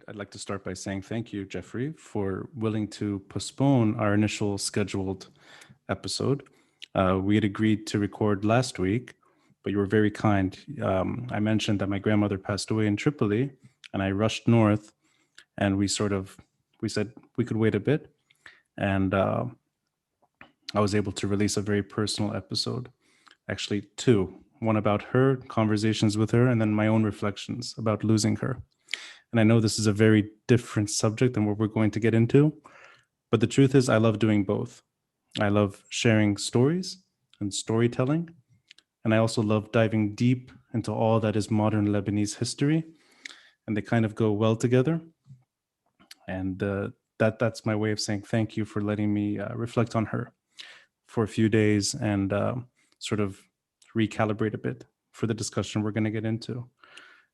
I'd like to start by saying thank you, Jeffrey, for willing to postpone our initial scheduled episode. We had agreed to record last week, but you were very kind. I mentioned that my grandmother passed away in Tripoli, and I rushed north, and we said we could wait a bit, and I was able to release a very personal episode, actually two. One about her, conversations with her, and then my own reflections about losing her. And I know this is a very different subject than what we're going to get into, but the truth is, I love doing both. I love sharing stories and storytelling, and I also love diving deep into all that is modern Lebanese history, and they kind of go well together. And that's my way of saying thank you for letting me reflect on her for a few days and sort of recalibrate a bit for the discussion we're going to get into.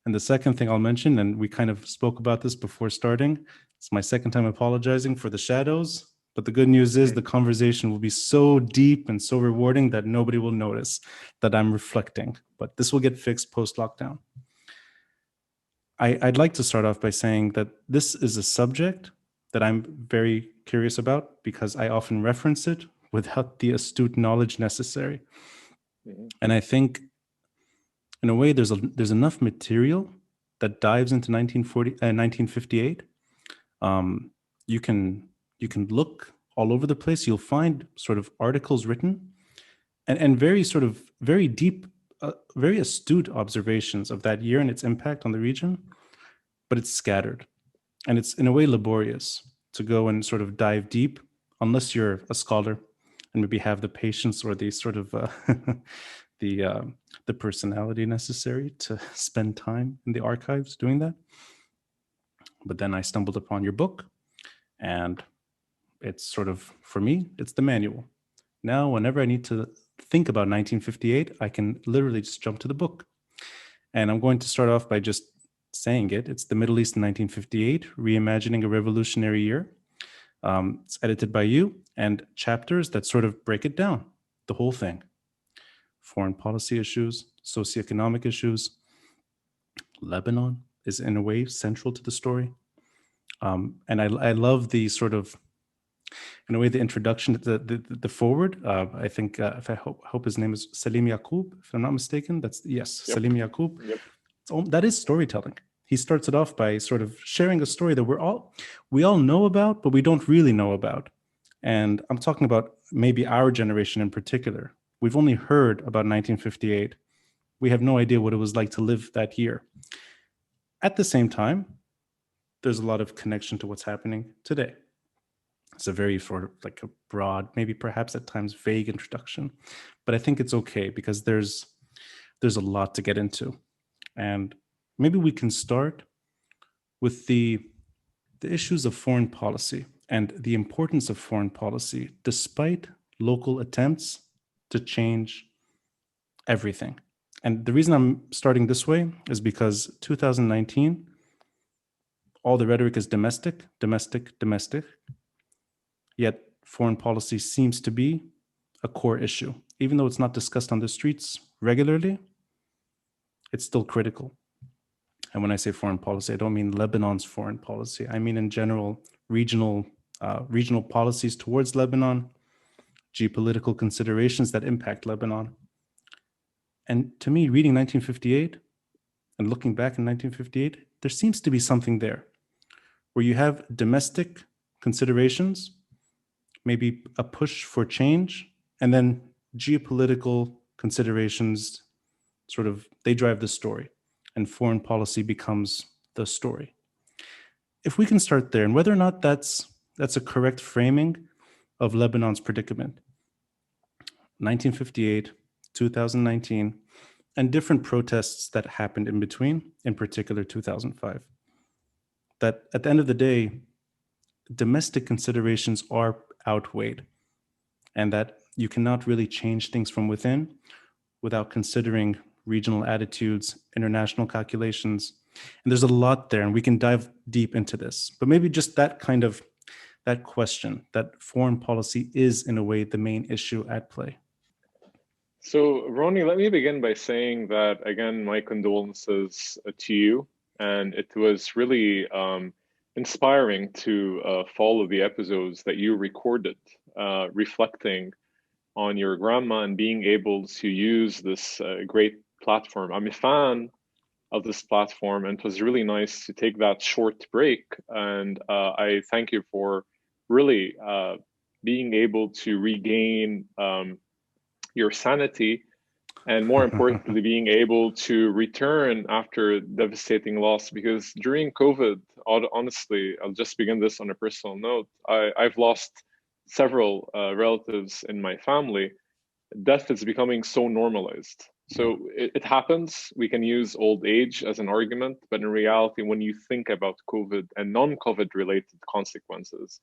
And the second thing I'll mention, and we kind of spoke about this before starting, it's my second time apologizing for the shadows. But the good news is the conversation will be so deep and so rewarding that nobody will notice that I'm reflecting. But this will get fixed post-lockdown. I'd like to start off by saying that this is a subject that I'm very curious about because I often reference it without the astute knowledge necessary. And I think, in a way, there's enough material that dives into 1958. You can look all over the place. You'll find sort of articles written and very deep, very astute observations of that year and its impact on the region, but it's scattered. And it's in a way laborious to go and sort of dive deep unless you're a scholar and maybe have the patience or the sort of the personality necessary to spend time in the archives doing that. But then I stumbled upon your book, and it's sort of, for me, it's the manual. Now, whenever I need to think about 1958, I can literally just jump to the book. And I'm going to start off by just saying it. It's The Middle East in 1958, Reimagining a Revolutionary Year. It's edited by you, and chapters that sort of break it down, the whole thing. Foreign policy issues, socioeconomic issues. Lebanon is in a way central to the story. And I love the sort of, in a way, the introduction, the forward. I think, if I hope his name is Salim Yaqub, if I'm not mistaken. Yep. Salim Yaqub. Yep. That is storytelling. He starts it off by sort of sharing a story that we all know about, but we don't really know about. And I'm talking about maybe our generation in particular. We've only heard about 1958. We have no idea what it was like to live that year. At the same time, there's a lot of connection to what's happening today. It's a very sort of like a broad, maybe perhaps at times vague introduction, but I think it's okay because there's a lot to get into. And maybe we can start with the issues of foreign policy and the importance of foreign policy, despite local attempts to change everything. And the reason I'm starting this way is because 2019, all the rhetoric is domestic, domestic, domestic. Yet foreign policy seems to be a core issue. Even though it's not discussed on the streets regularly, it's still critical. And when I say foreign policy, I don't mean Lebanon's foreign policy. I mean in general, regional policies towards Lebanon, geopolitical considerations that impact Lebanon. And to me, reading 1958 and looking back in 1958, there seems to be something there where you have domestic considerations, maybe a push for change, and then geopolitical considerations, sort of, they drive the story, and foreign policy becomes the story. If we can start there, and whether or not that's a correct framing of Lebanon's predicament. 1958, 2019, and different protests that happened in between, in particular 2005. That at the end of the day, domestic considerations are outweighed, and that you cannot really change things from within without considering regional attitudes, international calculations. And there's a lot there, and we can dive deep into this. But maybe just that question, that foreign policy is in a way the main issue at play. So, Ronnie, let me begin by saying that, again, my condolences to you. And it was really inspiring to follow the episodes that you recorded, reflecting on your grandma and being able to use this great platform. I'm a fan of this platform, and it was really nice to take that short break. And I thank you for really being able to regain your sanity, and more importantly, being able to return after devastating loss. Because during COVID, honestly, I'll just begin this on a personal note. I've lost several relatives in my family. Death is becoming so normalized. So it happens. We can use old age as an argument, but in reality, when you think about COVID and non-COVID related consequences,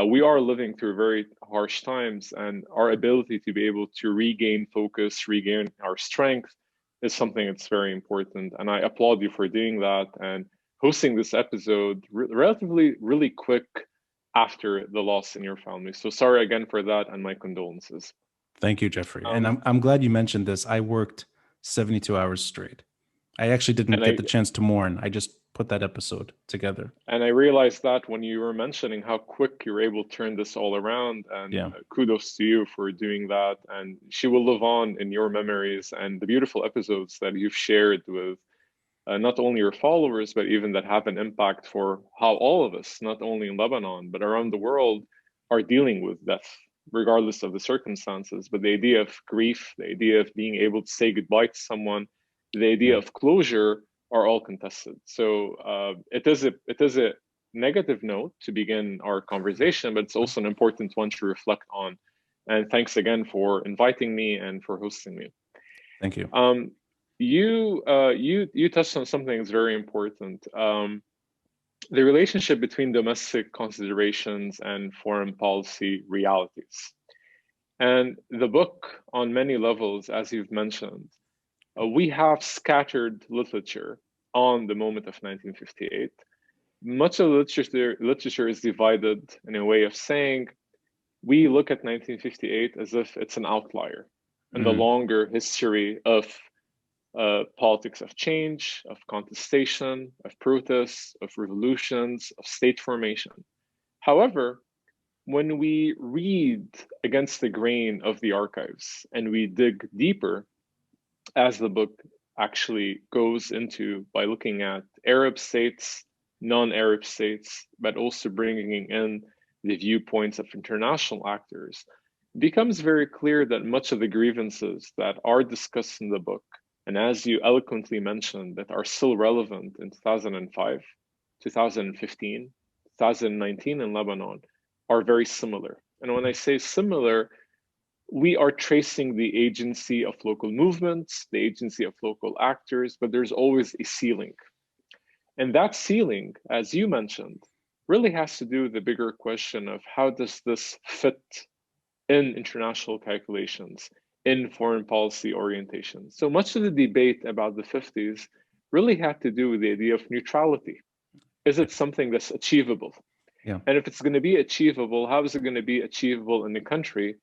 we are living through very harsh times, and our ability to be able to regain focus, regain our strength is something that's very important. And I applaud you for doing that and hosting this episode relatively really quick after the loss in your family. So sorry again for that, and my condolences. Thank you, Jeffrey. And I'm glad you mentioned this. I worked 72 hours straight. I actually didn't get the chance to mourn. I just put that episode together. And I realized that when you were mentioning how quick you were able to turn this all around, and kudos to you for doing that. And she will live on in your memories and the beautiful episodes that you've shared with not only your followers, but even that have an impact for how all of us, not only in Lebanon, but around the world, are dealing with death, regardless of the circumstances. But the idea of grief, the idea of being able to say goodbye to someone, the idea of closure are all contested. So it is a negative note to begin our conversation, but it's also an important one to reflect on. And thanks again for inviting me and for hosting me. Thank you. You touched on something that's very important. The relationship between domestic considerations and foreign policy realities. And the book, on many levels, as you've mentioned, we have scattered literature on the moment of 1958. Much of the literature is divided in a way of saying we look at 1958 as if it's an outlier in the longer history of politics of change, of contestation, of protests, of revolutions, of state formation. However, when we read against the grain of the archives and we dig deeper, as the book actually goes into by looking at Arab states, non-Arab states, but also bringing in the viewpoints of international actors, it becomes very clear that much of the grievances that are discussed in the book, and as you eloquently mentioned, that are still relevant in 2005, 2015, 2019 in Lebanon, are very similar. And when I say similar, we are tracing the agency of local movements, the agency of local actors, but there's always a ceiling. And that ceiling, as you mentioned, really has to do with the bigger question of how does this fit in international calculations, in foreign policy orientation. So much of the debate about the 50s really had to do with the idea of neutrality. Is it something that's achievable? Yeah. And if it's going to be achievable, how is it going to be achievable in a country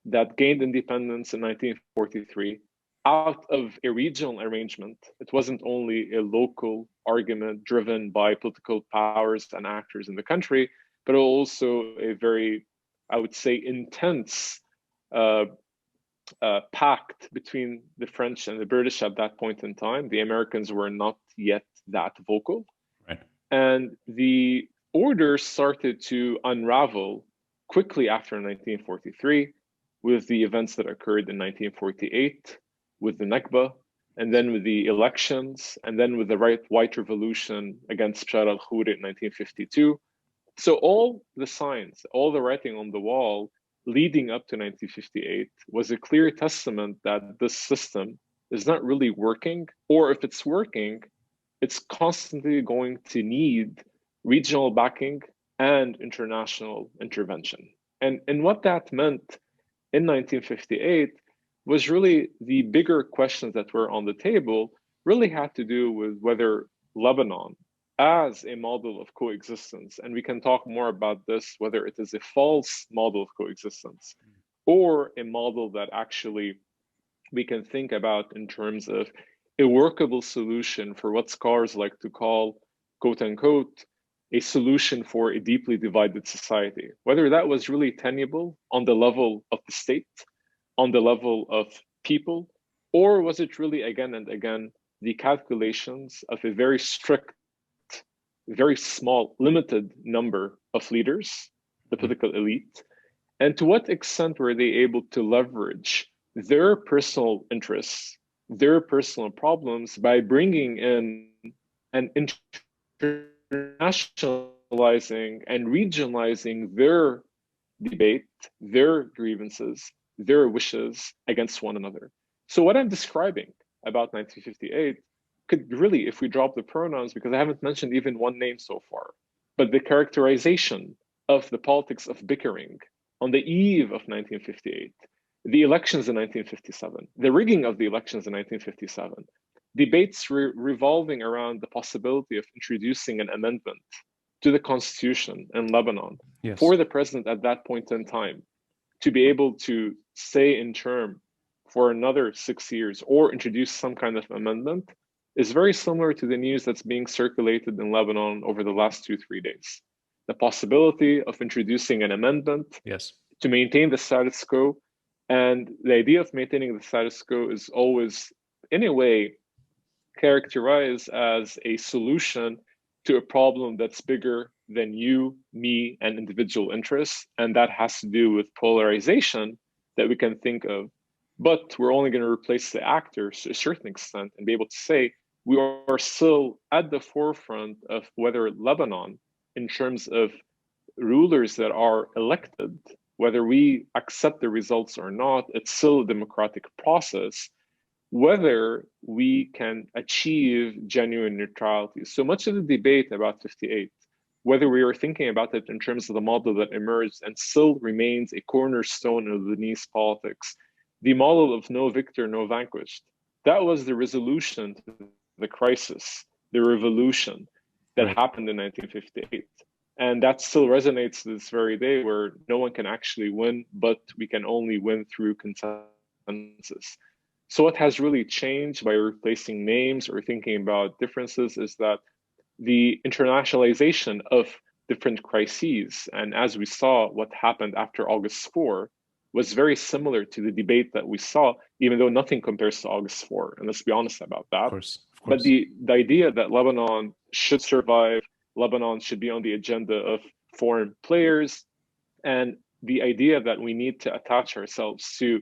that gained independence in 1943 out of a regional arrangement? It wasn't only a local argument driven by political powers and actors in the country, but also a very, I would say, intense pact between the French and the British at that point in time. The Americans were not yet that vocal. Right. And the order started to unravel quickly after 1943 with the events that occurred in 1948, with the Nakba, and then with the elections, and then with the white revolution against Bashar al-Khoury in 1952. So all the signs, all the writing on the wall leading up to 1958 was a clear testament that this system is not really working, or if it's working, it's constantly going to need regional backing and international intervention. And what that meant in 1958 was really the bigger questions that were on the table really had to do with whether Lebanon, as a model of coexistence, and we can talk more about this, whether it is a false model of coexistence or a model that actually we can think about in terms of a workable solution for what scholars like to call, quote unquote, a solution for a deeply divided society. Whether that was really tenable on the level of the state, on the level of people, or was it really again and again the calculations of a very strict, very small, limited number of leaders, the political elite, and to what extent were they able to leverage their personal interests, their personal problems by bringing in and internationalizing and regionalizing their debate, their grievances, their wishes against one another. So what I'm describing about 1958 could really, if we drop the pronouns, because I haven't mentioned even one name so far, but the characterization of the politics of bickering on the eve of 1958, the elections in 1957, the rigging of the elections in 1957, debates revolving around the possibility of introducing an amendment to the constitution in Lebanon for the president at that point in time to be able to stay in term for another 6 years or introduce some kind of amendment is very similar to the news that's being circulated in Lebanon over the last 2-3 days. The possibility of introducing an amendment to maintain the status quo. And the idea of maintaining the status quo is always, in a way, characterized as a solution to a problem that's bigger than you, me, and individual interests. And that has to do with polarization that we can think of. But we're only going to replace the actors to a certain extent and be able to say we are still at the forefront of whether Lebanon, in terms of rulers that are elected, whether we accept the results or not, it's still a democratic process, whether we can achieve genuine neutrality. So much of the debate about 58, whether we are thinking about it in terms of the model that emerged and still remains a cornerstone of Lebanese politics, the model of no victor, no vanquished, that was the resolution to the crisis, the revolution that happened in 1958. And that still resonates to this very day, where no one can actually win, but we can only win through consensus. So what has really changed by replacing names or thinking about differences is that the internationalization of different crises, and as we saw what happened after August 4, was very similar to the debate that we saw, even though nothing compares to August 4. And let's be honest about that. Of course. But the idea that Lebanon should survive, Lebanon should be on the agenda of foreign players, and the idea that we need to attach ourselves to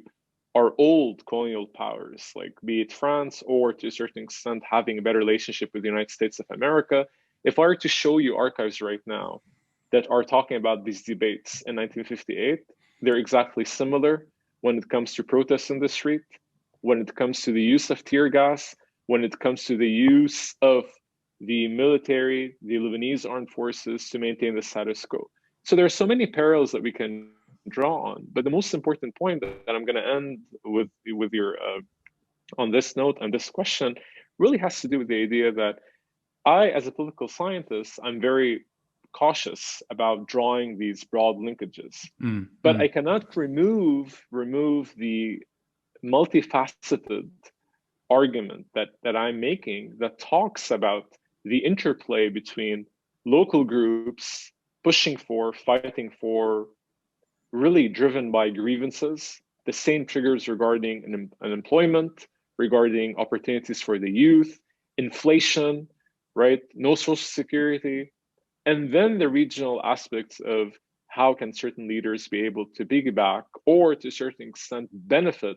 our old colonial powers, like be it France or to a certain extent having a better relationship with the United States of America. If I were to show you archives right now that are talking about these debates in 1958, they're exactly similar when it comes to protests in the street, when it comes to the use of tear gas, when it comes to the use of the military, the Lebanese armed forces to maintain the status quo. So there are so many parallels that we can draw on. But the most important point that I'm going to end with your on this note and this question really has to do with the idea that I, as a political scientist, I'm very cautious about drawing these broad linkages. But I cannot remove the multifaceted argument that I'm making that talks about the interplay between local groups pushing for, fighting for, really driven by grievances, the same triggers regarding unemployment, regarding opportunities for the youth, inflation, right? No social security. And then the regional aspects of how can certain leaders be able to piggyback or to a certain extent benefit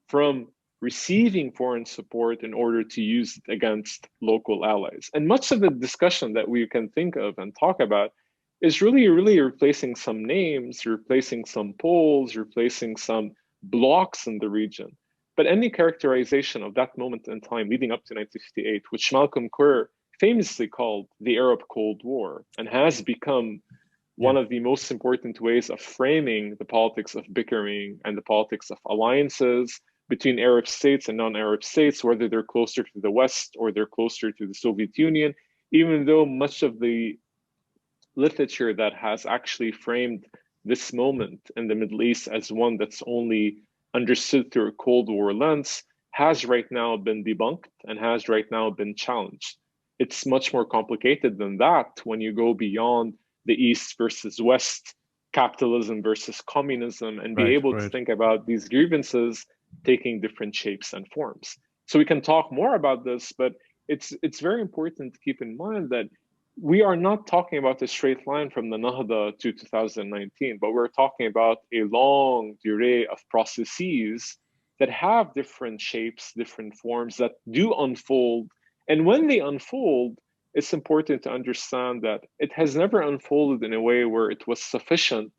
from receiving foreign support in order to use it against local allies. And much of the discussion that we can think of and talk about is really replacing some names, replacing some polls, replacing some blocks in the region. But any characterization of that moment in time leading up to 1958, which Malcolm Kerr famously called the Arab Cold War, and has become one of the most important ways of framing the politics of bickering and the politics of alliances between Arab states and non-Arab states, whether they're closer to the West or they're closer to the Soviet Union, even though much of the literature that has actually framed this moment in the Middle East as one that's only understood through a Cold War lens has right now been debunked and has right now been challenged. it's much more complicated than that when you go beyond the East versus West, capitalism versus communism, and be Right, able to right. think about these grievances taking different shapes and forms. So we can talk more about this, but it's very important to keep in mind that we are not talking about a straight line from the Nahda to 2019, but we're talking about a long durée of processes that have different shapes, different forms that do unfold. And when they unfold, it's important to understand that it has never unfolded in a way where it was sufficient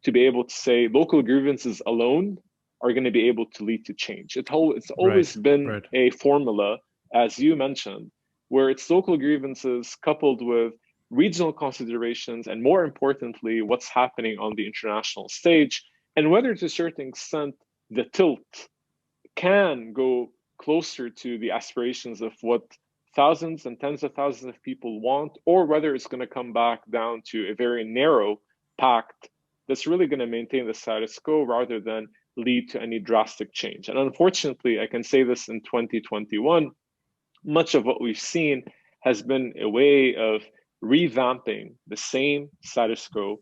to be able to say local grievances alone are going to be able to lead to change. It's Right, always been right. a formula, as you mentioned, where it's local grievances coupled with regional considerations, and more importantly, what's happening on the international stage, and whether to a certain extent the tilt can go closer to the aspirations of what thousands and tens of thousands of people want, or whether it's going to come back down to a very narrow pact that's really going to maintain the status quo rather than lead to any drastic change. And unfortunately, I can say this in 2021, much of what we've seen has been a way of revamping the same status quo,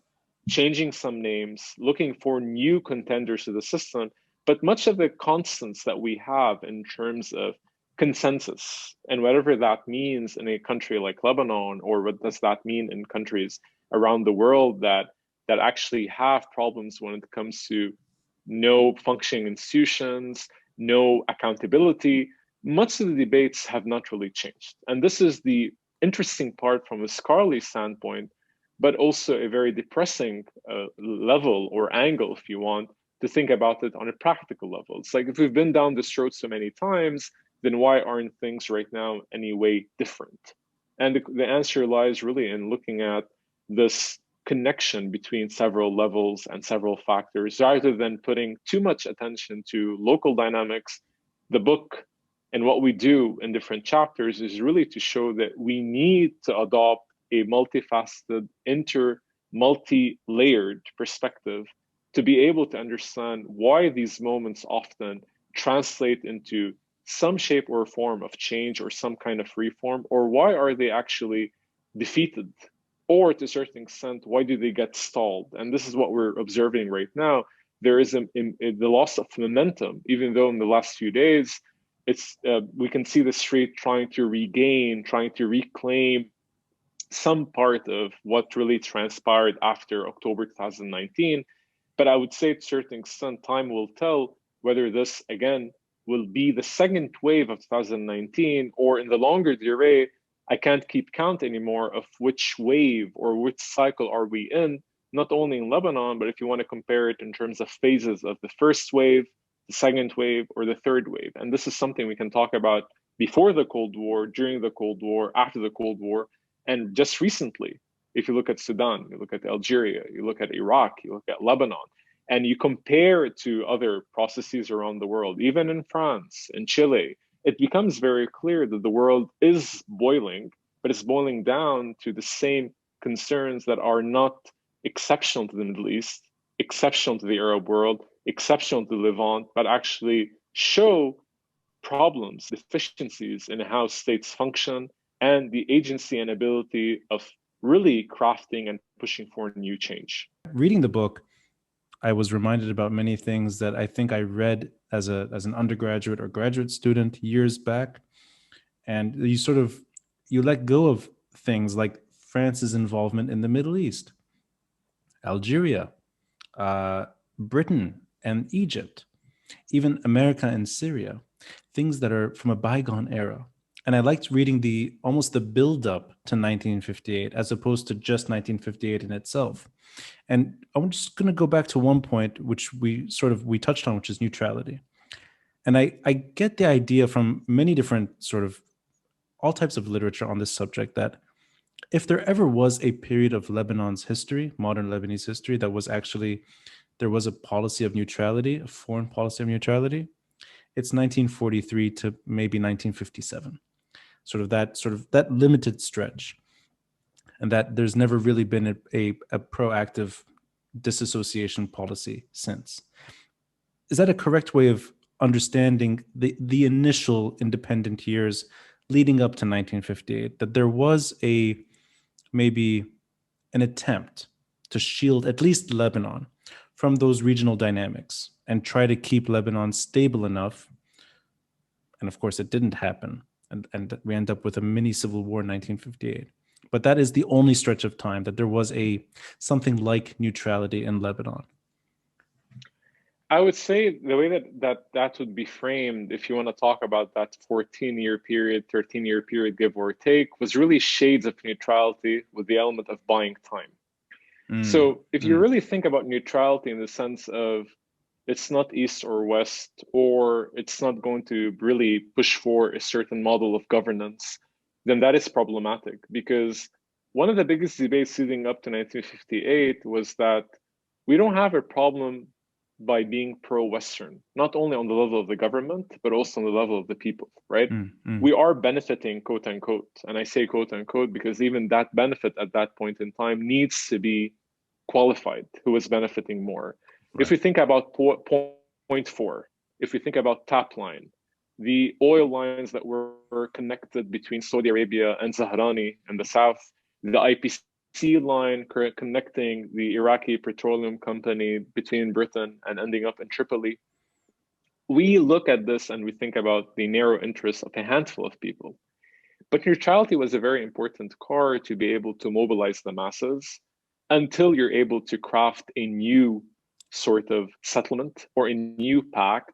changing some names, looking for new contenders to the system. But much of the constants that we have in terms of consensus, and whatever that means in a country like Lebanon, or what does that mean in countries around the world that actually have problems when it comes to no functioning institutions, no accountability, much of the debates have not really changed. And this is the interesting part from a scholarly standpoint, but also a very depressing level or angle, if you want, to think about it on a practical level. It's like if we've been down this road so many times, then why aren't things right now any way different? And the answer lies really in looking at this connection between several levels and several factors rather than putting too much attention to local dynamics. The book and what we do in different chapters is really to show that we need to adopt a multifaceted, multi-layered perspective to be able to understand why these moments often translate into some shape or form of change or some kind of reform, or why are they actually defeated, or to a certain extent, why do they get stalled? And this is what we're observing right now. There is the loss of momentum, even though in the last few days, we can see the street trying to regain, trying to reclaim some part of what really transpired after October 2019. But I would say to a certain extent, time will tell whether this, again, will be the second wave of 2019, or in the longer durée, I can't keep count anymore of which wave or which cycle are we in, not only in Lebanon, but if you want to compare it in terms of phases of the first wave, the second wave, or the third wave. And this is something we can talk about before the Cold War, during the Cold War, after the Cold War, and just recently. If you look at Sudan, you look at Algeria, you look at Iraq, you look at Lebanon, and you compare it to other processes around the world, even in France, in Chile, it becomes very clear that the world is boiling, but it's boiling down to the same concerns that are not exceptional to the Middle East, exceptional to the Arab world, exceptional to the Levant, but actually show problems, deficiencies in how states function, and the agency and ability of really crafting and pushing for new change. Reading the book, I was reminded about many things that I think I read as an undergraduate or graduate student years back. And you let go of things like France's involvement in the Middle East, Algeria, Britain and Egypt, even America and Syria, things that are from a bygone era. And I liked reading the build up to 1958 as opposed to just 1958 in itself. And I'm just going to go back to one point which we touched on, which is neutrality. And I get the idea from many different all types of literature on this subject that if there ever was a period of Lebanon's history, modern Lebanese history, there was a policy of neutrality, a foreign policy of neutrality, it's 1943 to maybe 1957. That limited stretch. And that there's never really been a proactive disassociation policy since. Is that a correct way of understanding the initial independent years leading up to 1958, that there was maybe an attempt to shield at least Lebanon from those regional dynamics and try to keep Lebanon stable enough. And of course, it didn't happen. And we end up with a mini civil war in 1958. But that is the only stretch of time that there was something like neutrality in Lebanon. I would say the way that would be framed, if you want to talk about that 14-year period, 13-year period, give or take, was really shades of neutrality with the element of buying time. So if you really think about neutrality in the sense of it's not East or West, or it's not going to really push for a certain model of governance, then that is problematic, because one of the biggest debates leading up to 1958 was that we don't have a problem by being pro-Western, not only on the level of the government, but also on the level of the people, right? We are benefiting, quote unquote, and I say quote unquote because even that benefit at that point in time needs to be qualified, who is benefiting more. Right. If we think about point 4, if we think about tap line, the oil lines that were connected between Saudi Arabia and Zahrani in the south, the IPC line connecting the Iraqi petroleum company between Britain and ending up in Tripoli. We look at this and we think about the narrow interests of a handful of people. But neutrality was a very important card to be able to mobilize the masses until you're able to craft a new sort of settlement or a new pact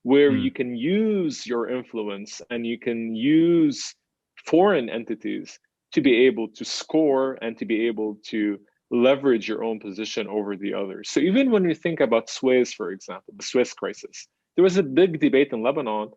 where you can use your influence and you can use foreign entities to be able to score and to be able to leverage your own position over the others. So even when we think about Suez, for example, the Suez crisis, there was a big debate in Lebanon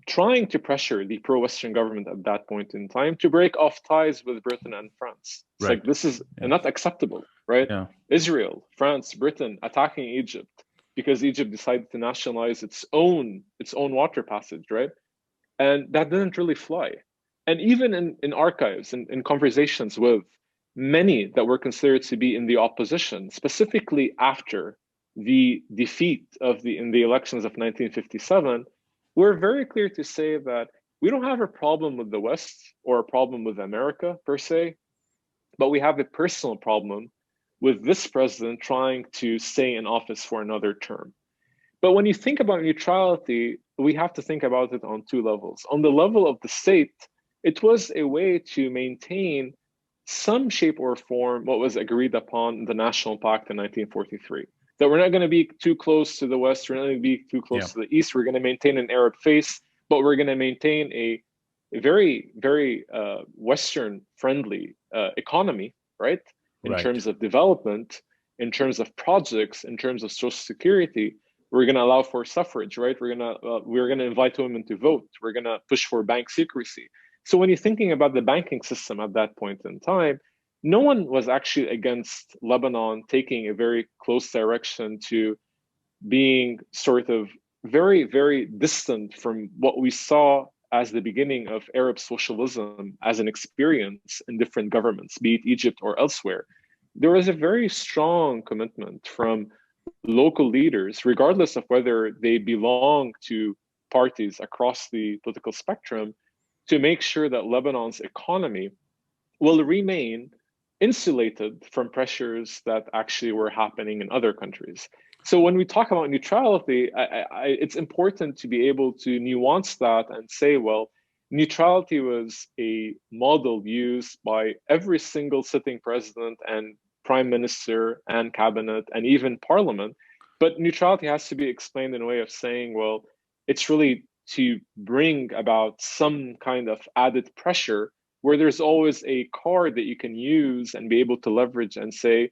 trying to pressure the pro-Western government at that point in time to break off ties with Britain and France. It's like, this is not acceptable, right? Yeah. Israel, France, Britain attacking Egypt because Egypt decided to nationalize its own water passage, right? And that didn't really fly. And even in archives and in conversations with many that were considered to be in the opposition, specifically after the defeat in the elections of 1957, we're very clear to say that we don't have a problem with the West or a problem with America per se, but we have a personal problem with this president trying to stay in office for another term. But when you think about neutrality, we have to think about it on two levels. On the level of the state, it was a way to maintain some shape or form what was agreed upon in the National Pact in 1943. That we're not going to be too close to the West, we're not going to be too close to the East, we're going to maintain an Arab face, but we're going to maintain a very, very Western-friendly economy, right? In terms of development, in terms of projects, in terms of social security. We're going to allow for suffrage, right? We're going to invite women to vote. We're going to push for bank secrecy. So when you're thinking about the banking system at that point in time, no one was actually against Lebanon taking a very close direction to being sort of very, very distant from what we saw as the beginning of Arab socialism as an experience in different governments, be it Egypt or elsewhere. There was a very strong commitment from local leaders, regardless of whether they belong to parties across the political spectrum, to make sure that Lebanon's economy will remain insulated from pressures that actually were happening in other countries. So when we talk about neutrality, it's important to be able to nuance that and say, well, neutrality was a model used by every single sitting president and prime minister and cabinet and even parliament. But neutrality has to be explained in a way of saying, well, it's really to bring about some kind of added pressure where there's always a card that you can use and be able to leverage and say,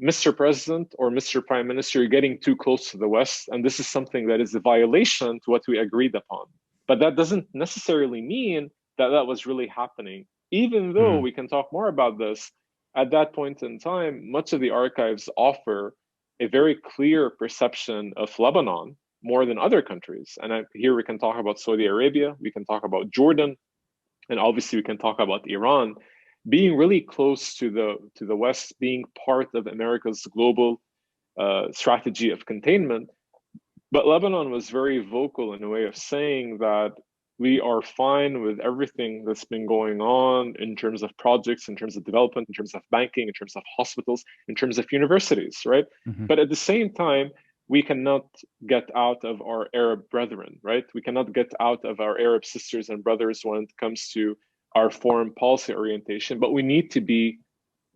Mr. President or Mr. Prime Minister, you're getting too close to the West, and this is something that is a violation to what we agreed upon. But that doesn't necessarily mean that that was really happening. Even though we can talk more about this, at that point in time, much of the archives offer a very clear perception of Lebanon more than other countries. And here we can talk about Saudi Arabia, we can talk about Jordan, and obviously we can talk about Iran being really close to the West, being part of America's global strategy of containment. But Lebanon was very vocal in a way of saying that we are fine with everything that's been going on in terms of projects, in terms of development, in terms of banking, in terms of hospitals, in terms of universities, right? Hmm. But at the same time, we cannot get out of our Arab brethren, right? We cannot get out of our Arab sisters and brothers when it comes to our foreign policy orientation, but we need to be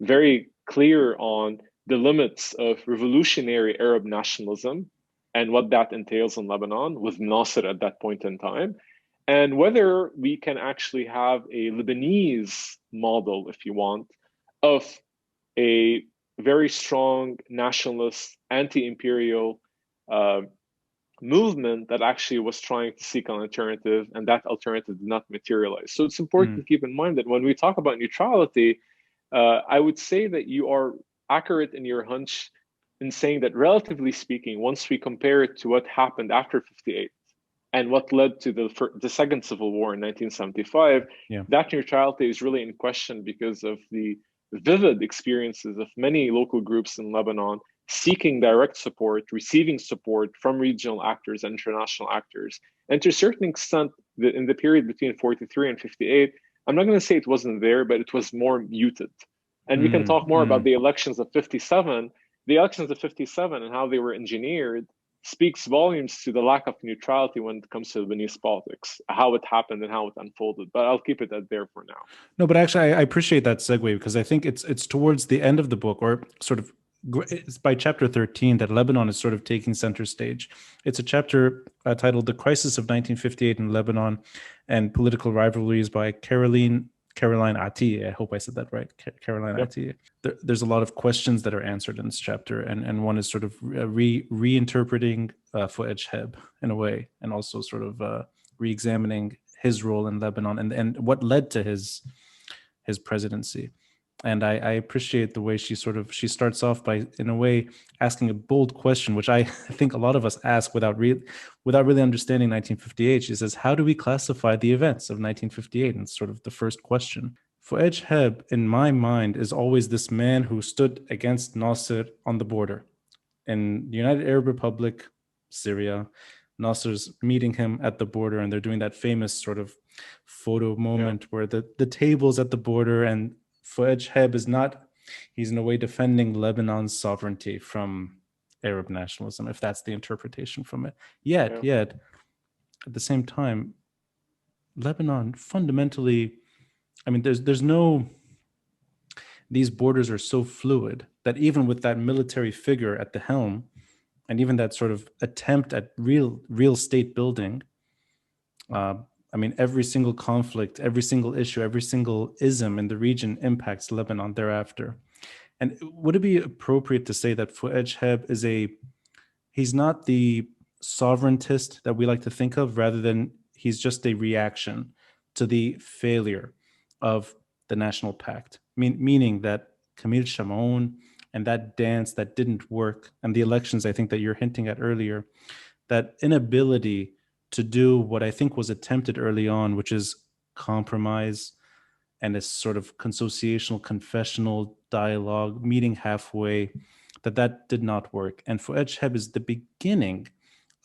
very clear on the limits of revolutionary Arab nationalism and what that entails in Lebanon with Nasser at that point in time, and whether we can actually have a Lebanese model, if you want, of a very strong nationalist, anti-imperial uh, movement that actually was trying to seek an alternative, and that alternative did not materialize. So it's important to Mm. keep in mind that when we talk about neutrality, I would say that you are accurate in your hunch in saying that, relatively speaking, once we compare it to what happened after 58 and what led to the Second Civil War in 1975, Yeah. that neutrality is really in question because of the vivid experiences of many local groups in Lebanon seeking direct support, receiving support from regional actors and international actors. And to a certain extent, in the period between 43 and 58, I'm not going to say it wasn't there, but it was more muted. And we can Mm. talk more about Mm. the elections of 57. The elections of 57 and how they were engineered speaks volumes to the lack of neutrality when it comes to Lebanese politics, how it happened and how it unfolded. But I'll keep it at there for now. No, but actually, I appreciate that segue because I think it's towards the end of the book, or sort of it's by chapter 13 that Lebanon is sort of taking center stage. It's a chapter titled "The Crisis of 1958 in Lebanon and Political Rivalries" by Caroline Ati. I hope I said that right, Caroline Yep. Ati. There's a lot of questions that are answered in this chapter, and one is sort of reinterpreting Fouad Chehab in a way, and also sort of re-examining his role in Lebanon and what led to his presidency. And I appreciate the way she starts off by, in a way, asking a bold question, which I think a lot of us ask without really understanding 1958. She says, "How do we classify the events of 1958?" And it's sort of the first question. Fouad Chehab, in my mind, is always this man who stood against Nasser on the border in the United Arab Republic, Syria. Nasser's meeting him at the border, and they're doing that famous sort of photo Yeah. moment where the table's at the border, and Fouad Chehab is not, he's in a way defending Lebanon's sovereignty from Arab nationalism, if that's the interpretation from it. Yeah. Yet, at the same time, Lebanon fundamentally, I mean, there's no, these borders are so fluid that even with that military figure at the helm, and even that sort of attempt at real state building, uh, I mean, every single conflict, every single issue, every single ism in the region impacts Lebanon thereafter. And would it be appropriate to say that Fouad Chehab he's not the sovereigntist that we like to think of, rather than he's just a reaction to the failure of the national pact, meaning that Camille Chamoun and that dance that didn't work, and the elections I think that you're hinting at earlier, that inability to do what I think was attempted early on, which is compromise and a sort of consociational, confessional dialogue, meeting halfway, that did not work. And Fouad Chehab is the beginning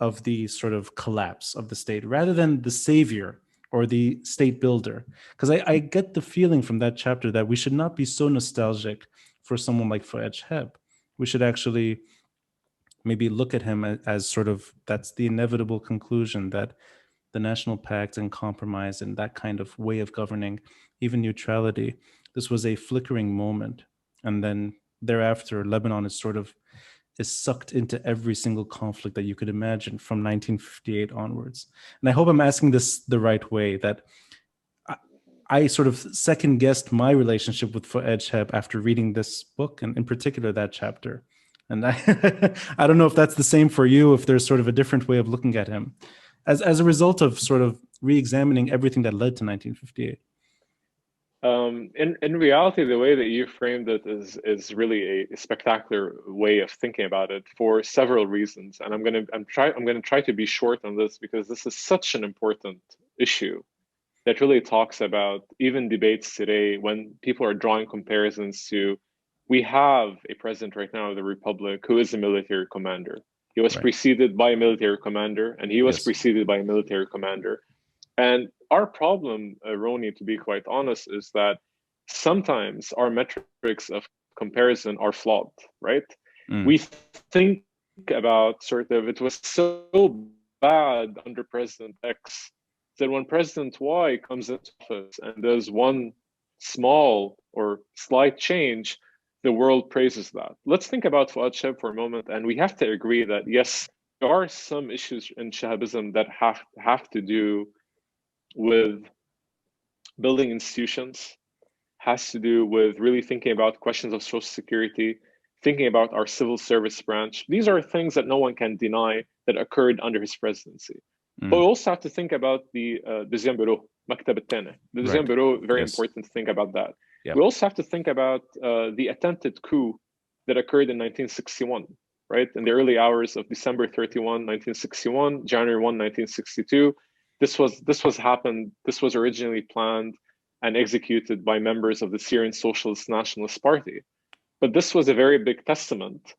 of the sort of collapse of the state, rather than the savior or the state builder. Because I get the feeling from that chapter that we should not be so nostalgic for someone like Fouad Chehab. We should actually maybe look at him as sort of, that's the inevitable conclusion, that the national pact and compromise and that kind of way of governing, even neutrality, this was a flickering moment. And then thereafter, Lebanon is sucked into every single conflict that you could imagine from 1958 onwards. And I hope I'm asking this the right way, that I sort of second guessed my relationship with Fouad Chehab after reading this book, and in particular that chapter. And I don't know if that's the same for you, if there's sort of a different way of looking at him as a result of sort of re-examining everything that led to 1958. In reality, the way that you framed it is really a spectacular way of thinking about it for several reasons. And I'm gonna try to be short on this because this is such an important issue that really talks about even debates today when people are drawing comparisons to, we have a president right now of the Republic who is a military commander. He was Right. preceded by a military commander, and he was Yes. preceded by a military commander. And our problem, Roni, to be quite honest, is that sometimes our metrics of comparison are flawed, right? Mm. We think about sort of, it was so bad under President X that when President Y comes into office and does one small or slight change, the world praises that. Let's think about Fouad Chehab for a moment, and we have to agree that yes, there are some issues in Shahabism that have to do with building institutions, has to do with really thinking about questions of social security, thinking about our civil service branch. These are things that no one can deny that occurred under his presidency. But we Mm. also have to think about the Deuxième Bureau, Maktab al-Thani. The Deuxième Right. Bureau, very Yes. important to think about that. Yeah. We also have to think about the attempted coup that occurred in 1961, right? In the early hours of December 31, 1961, January 1, 1962. This was originally planned and executed by members of the Syrian Socialist Nationalist Party. But this was a very big testament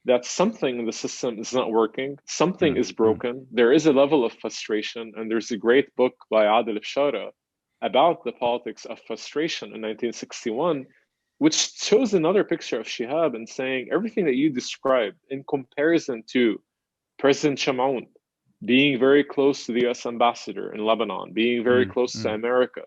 that something in the system is not working, something is Mm. broken, there is a level of frustration, and there's a great book by Adil Fshara about the politics of frustration in 1961, which shows another picture of Shihab and saying everything that you described in comparison to President Shamaoun being very close to the US ambassador in Lebanon, being very Mm. close to Mm. America,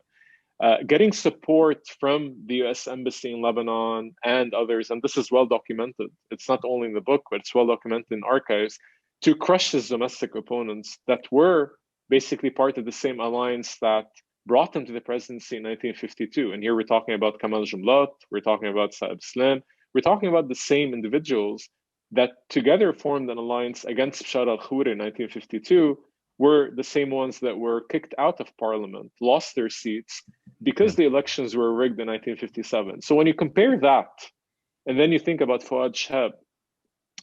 getting support from the US Embassy in Lebanon and others, and this is well documented. It's not only in the book, but it's well documented in archives, to crush his domestic opponents that were basically part of the same alliance that brought him to the presidency in 1952. And here we're talking about Kamal Jumlat, we're talking about Saeb Slam, we're talking about the same individuals that together formed an alliance against Bashar al-Khoury in 1952, were the same ones that were kicked out of parliament, lost their seats, Yeah. because the elections were rigged in 1957. So when you compare that, and then you think about Fouad Chehab,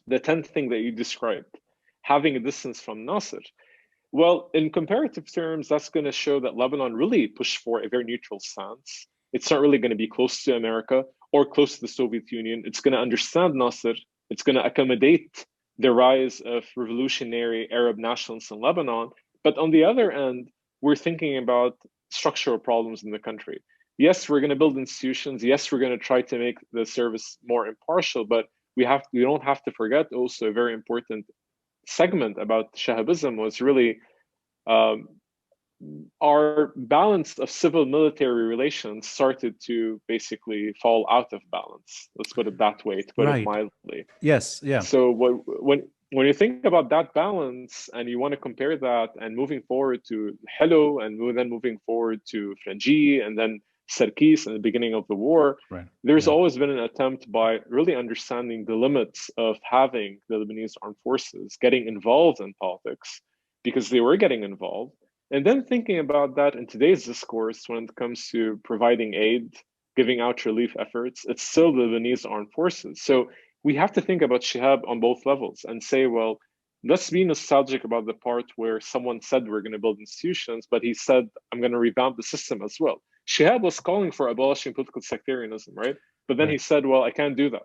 the 10th thing that you described, having a distance from Nasser, well, in comparative terms, that's going to show that Lebanon really pushed for a very neutral stance. It's not really going to be close to America or close to the Soviet Union. It's going to understand Nasser. It's going to accommodate the rise of revolutionary Arab nationalists in Lebanon. But on the other end, we're thinking about structural problems in the country. Yes, we're going to build institutions. Yes, we're going to try to make the service more impartial, but we don't have to forget also a very important segment about Shahabism was really um, our balance of civil military relations started to basically fall out of balance. Let's put it that way, to put it Right. mildly. Yes. Yeah. So when you think about that balance and you want to compare that and moving forward to Hello and then moving forward to Frangi and then Sarkis in the beginning of the war, Right. there's Yeah. always been an attempt by really understanding the limits of having the Lebanese armed forces getting involved in politics because they were getting involved. And then thinking about that in today's discourse when it comes to providing aid, giving out relief efforts, it's still the Lebanese armed forces. So we have to think about Shihab on both levels and say, well, let's be nostalgic about the part where someone said we're going to build institutions, but he said, I'm going to revamp the system as well. Shihab was calling for abolishing political sectarianism, right? But then he Right. said, well, I can't do that.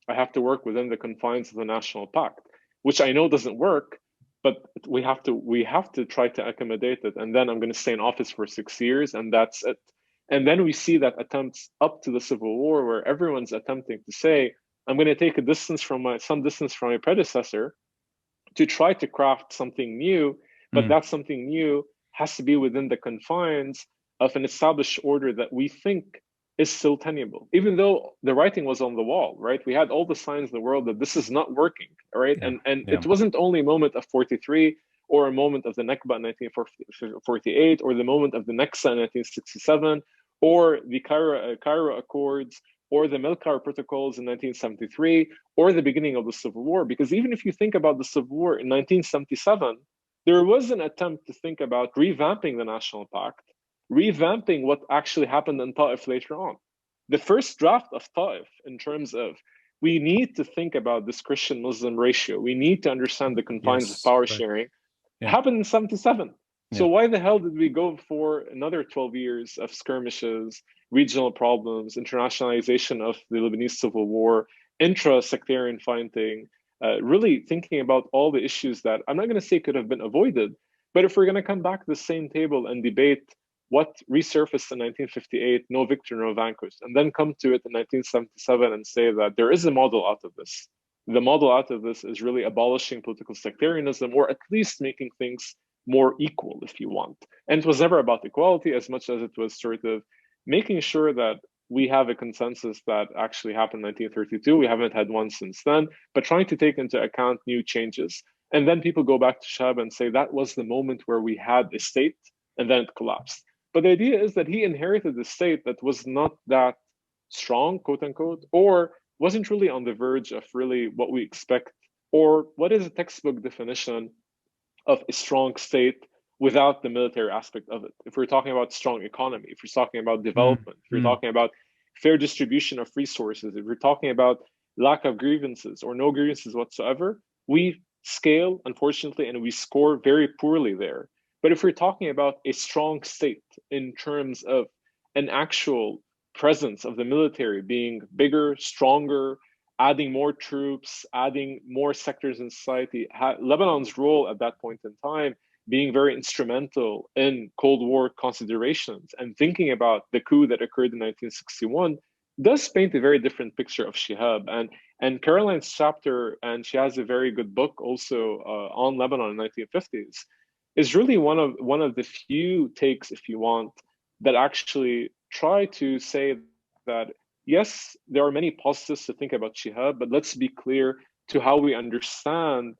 I have to work within the confines of the national pact, which I know doesn't work, but we have to try to accommodate it. And then I'm going to stay in office for 6 years, and that's it. And then we see that attempts up to the civil war where everyone's attempting to say, I'm going to take some distance from my predecessor to try to craft something new, but Mm. that something new has to be within the confines of an established order that we think is still tenable, even though the writing was on the wall, right? We had all the signs in the world that this is not working, right? Yeah. And Yeah. it wasn't only a moment of 43 or a moment of the Nakba in 1948 or the moment of the Naksa in 1967 or the Cairo Accords or the Melkar Protocols in 1973 or the beginning of the Civil War. Because even if you think about the Civil War in 1977, there was an attempt to think about revamping the National Pact, revamping what actually happened in Ta'if later on. The first draft of Ta'if, in terms of we need to think about this Christian Muslim ratio, we need to understand the confines of Yes. power Right. sharing, Yeah. happened in 77. Yeah. So why the hell did we go for another 12 years of skirmishes, regional problems, internationalization of the Lebanese civil war, intra-sectarian fighting, really thinking about all the issues that I'm not going to say could have been avoided, But if we're going to come back to the same table and debate what resurfaced in 1958, no victor, no vanquished, and then come to it in 1977 and say that there is a model out of this. The model out of this is really abolishing political sectarianism, or at least making things more equal, if you want. And it was never about equality as much as it was sort of making sure that we have a consensus that actually happened in 1932. We haven't had one since then, but trying to take into account new changes. And then people go back to Chehab and say that was the moment where we had a state and then it collapsed. But the idea is that he inherited a state that was not that strong, quote unquote, or wasn't really on the verge of really what we expect, or what is a textbook definition of a strong state without the military aspect of it. If we're talking about strong economy, if we're talking about development, if we're talking about fair distribution of resources, if we're talking about lack of grievances or no grievances whatsoever, we scale, unfortunately, and we score very poorly there. But if we're talking about a strong state in terms of an actual presence of the military being bigger, stronger, adding more troops, adding more sectors in society, Lebanon's role at that point in time being very instrumental in Cold War considerations and thinking about the coup that occurred in 1961 does paint a very different picture of Chehab. And Caroline's chapter, and she has a very good book also on Lebanon in the 1950s, is really one of the few takes, if you want, that actually try to say that yes, there are many positives to think about Chehab, but let's be clear to how we understand